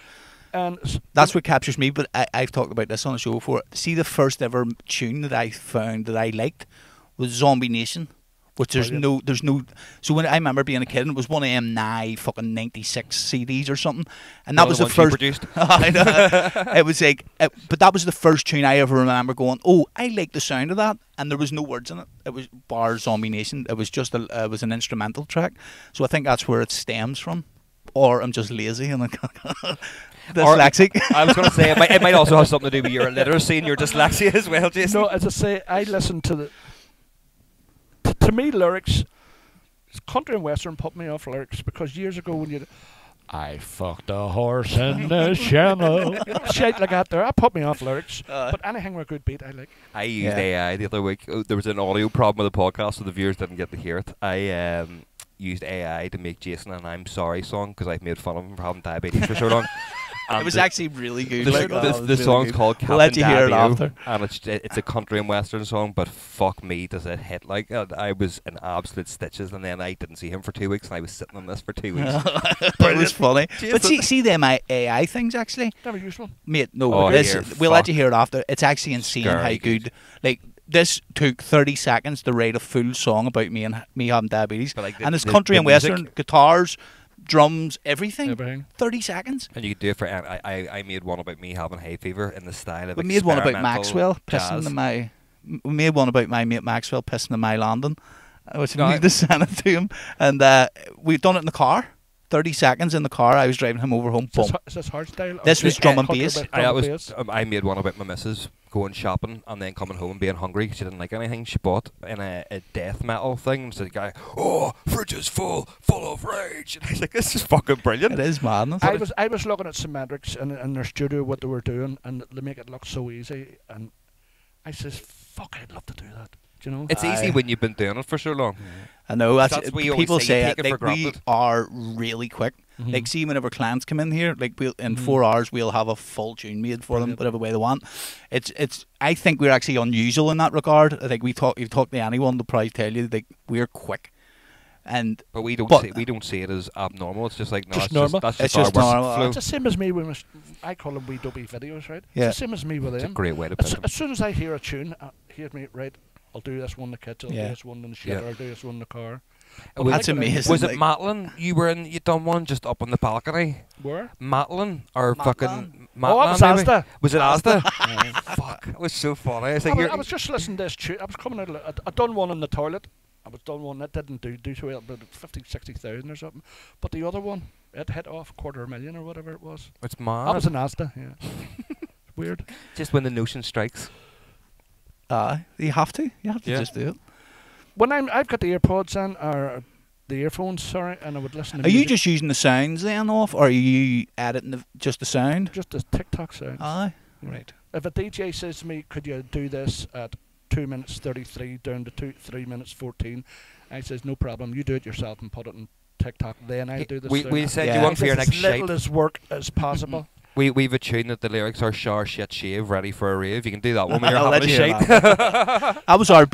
[SPEAKER 3] And
[SPEAKER 1] That's what captures me, but I've talked about this on the show before. See, the first ever tune that I found that I liked was Zombie Nation, which there's no. So when I remember being a kid, and it was one of them fucking 96 CDs or something, and that was the first.
[SPEAKER 2] Produced.
[SPEAKER 1] I know. It was like, but that was the first tune I ever remember going, "Oh, I like the sound of that," and there was no words in it. It was bar Zombie Nation. It was just it was an instrumental track. So I think that's where it stems from, or I'm just lazy and dyslexic.
[SPEAKER 2] I was going to say it might also have something to do with your illiteracy and your dyslexia as well, Jason.
[SPEAKER 3] no, as I say, I listen to the. To me, lyrics, country and western put me off lyrics because years ago when you, I fucked a horse in the channel, shit like that there, that put me off lyrics. But anything with a good beat, I like.
[SPEAKER 2] I used AI the other week. There was an audio problem with the podcast, so the viewers didn't get to hear it. I used AI to make Jason an "I'm Sorry" song because I've made fun of him for having diabetes for so long.
[SPEAKER 1] It was actually really good.
[SPEAKER 2] The song's called Captain
[SPEAKER 1] We'll let you hear it after.
[SPEAKER 2] And it's a country and western song, but fuck me, does it hit like it. I was in absolute stitches, and then I didn't see him for 2 weeks, and I was sitting on this for 2 weeks.
[SPEAKER 1] It was funny. But see them AI things actually.
[SPEAKER 3] Never used one.
[SPEAKER 1] Mate, no,
[SPEAKER 2] Oh,
[SPEAKER 1] we'll let you hear it after. It's actually insane
[SPEAKER 2] Scary
[SPEAKER 1] how good. Like, this took 30 seconds to write a full song about me having diabetes.
[SPEAKER 2] But like
[SPEAKER 1] And it's country and western, guitars, drums, everything. 30 seconds.
[SPEAKER 2] And you could do it for. I made one about me having hay fever in the style of.
[SPEAKER 1] We made one about Maxwell
[SPEAKER 2] jazz.
[SPEAKER 1] pissing in my. We made one about my mate Maxwell pissing in my landing, which we need to send it to him. And we've done it in the car. 30 seconds in the car. I was driving him over home. Boom.
[SPEAKER 3] Is this hardstyle?
[SPEAKER 1] This was drum and bass.
[SPEAKER 2] I made one about my missus going shopping and then coming home and being hungry because she didn't like anything. She bought in a death metal thing. So the guy, "Oh, fridge is full of rage." And I was like, "This is fucking brilliant."
[SPEAKER 1] It is madness.
[SPEAKER 3] I was looking at Symmetrics in their studio, what they were doing, and they make it look so easy. And I says, "Fuck, I'd love to do that." Do you know?
[SPEAKER 2] It's easy when you've been doing it for so long.
[SPEAKER 1] I know.
[SPEAKER 2] That's what you always
[SPEAKER 1] people
[SPEAKER 2] say, you
[SPEAKER 1] say
[SPEAKER 2] take
[SPEAKER 1] it.
[SPEAKER 2] it
[SPEAKER 1] Like,
[SPEAKER 2] for
[SPEAKER 1] we
[SPEAKER 2] granted.
[SPEAKER 1] are really quick. Like, see, whenever clients come in here, like in 4 hours we'll have a full tune made for them, whatever way they want. It's. I think we're actually unusual in that regard. I think you talk to anyone, they'll probably tell you that we're quick.
[SPEAKER 2] But we don't see it as abnormal. It's just like no,
[SPEAKER 3] Just normal.
[SPEAKER 2] That's
[SPEAKER 1] It's
[SPEAKER 2] just
[SPEAKER 1] just
[SPEAKER 2] our
[SPEAKER 1] normal.
[SPEAKER 2] workflow.
[SPEAKER 3] It's the same as me when I call them wee dopey videos, right?
[SPEAKER 1] Yeah.
[SPEAKER 3] It's the same as me with
[SPEAKER 2] It's a
[SPEAKER 3] them.
[SPEAKER 2] great way to put it.
[SPEAKER 3] As soon as I hear a tune, here's me, right, I'll do this one in the kitchen, I'll do this one in the shed,
[SPEAKER 2] Yeah.
[SPEAKER 3] I'll do this one in the car.
[SPEAKER 1] That's amazing.
[SPEAKER 2] Was it
[SPEAKER 1] like,
[SPEAKER 2] Matlin? You done one just up on the balcony?
[SPEAKER 3] Where?
[SPEAKER 2] Matlin or
[SPEAKER 1] Matlin?
[SPEAKER 2] fucking
[SPEAKER 3] Oh,
[SPEAKER 2] Matlin?
[SPEAKER 3] it was
[SPEAKER 2] maybe?
[SPEAKER 3] Asda.
[SPEAKER 2] Was it Asda? Fuck, it was so funny. I was like,
[SPEAKER 3] I was just listening to this tune. I was coming out. I done one in the toilet. I was done one that didn't do so well, but 50, 60,000 or something. But the other one, it hit off $250,000 or whatever it was.
[SPEAKER 2] it's
[SPEAKER 3] That
[SPEAKER 2] mad.
[SPEAKER 3] was an Asda. Yeah. Weird.
[SPEAKER 2] Just when the notion strikes.
[SPEAKER 1] you have to. You have to
[SPEAKER 2] Yeah.
[SPEAKER 1] just do it.
[SPEAKER 3] When I've got the AirPods in, or the earphones, sorry, and I would listen to
[SPEAKER 1] Are you
[SPEAKER 3] music.
[SPEAKER 1] just using the sounds then off, or are you editing just the sound?
[SPEAKER 3] Just the TikTok sounds.
[SPEAKER 1] Aye.
[SPEAKER 3] Yeah.
[SPEAKER 1] Right.
[SPEAKER 3] If a DJ says to me, "Could you do this at 2 minutes 33 down to 3 minutes 14?" I says, "No problem. You do it yourself and put it on TikTok. Then I do the
[SPEAKER 2] We said
[SPEAKER 1] Yeah.
[SPEAKER 2] you want for your next
[SPEAKER 3] as little
[SPEAKER 2] shape.
[SPEAKER 3] as work as possible.
[SPEAKER 2] We've a tune that the lyrics are shower, shit, shave, ready for a rave. You can do that one when you're
[SPEAKER 1] I'll
[SPEAKER 2] having a
[SPEAKER 1] let you hear
[SPEAKER 2] shite.
[SPEAKER 1] That was our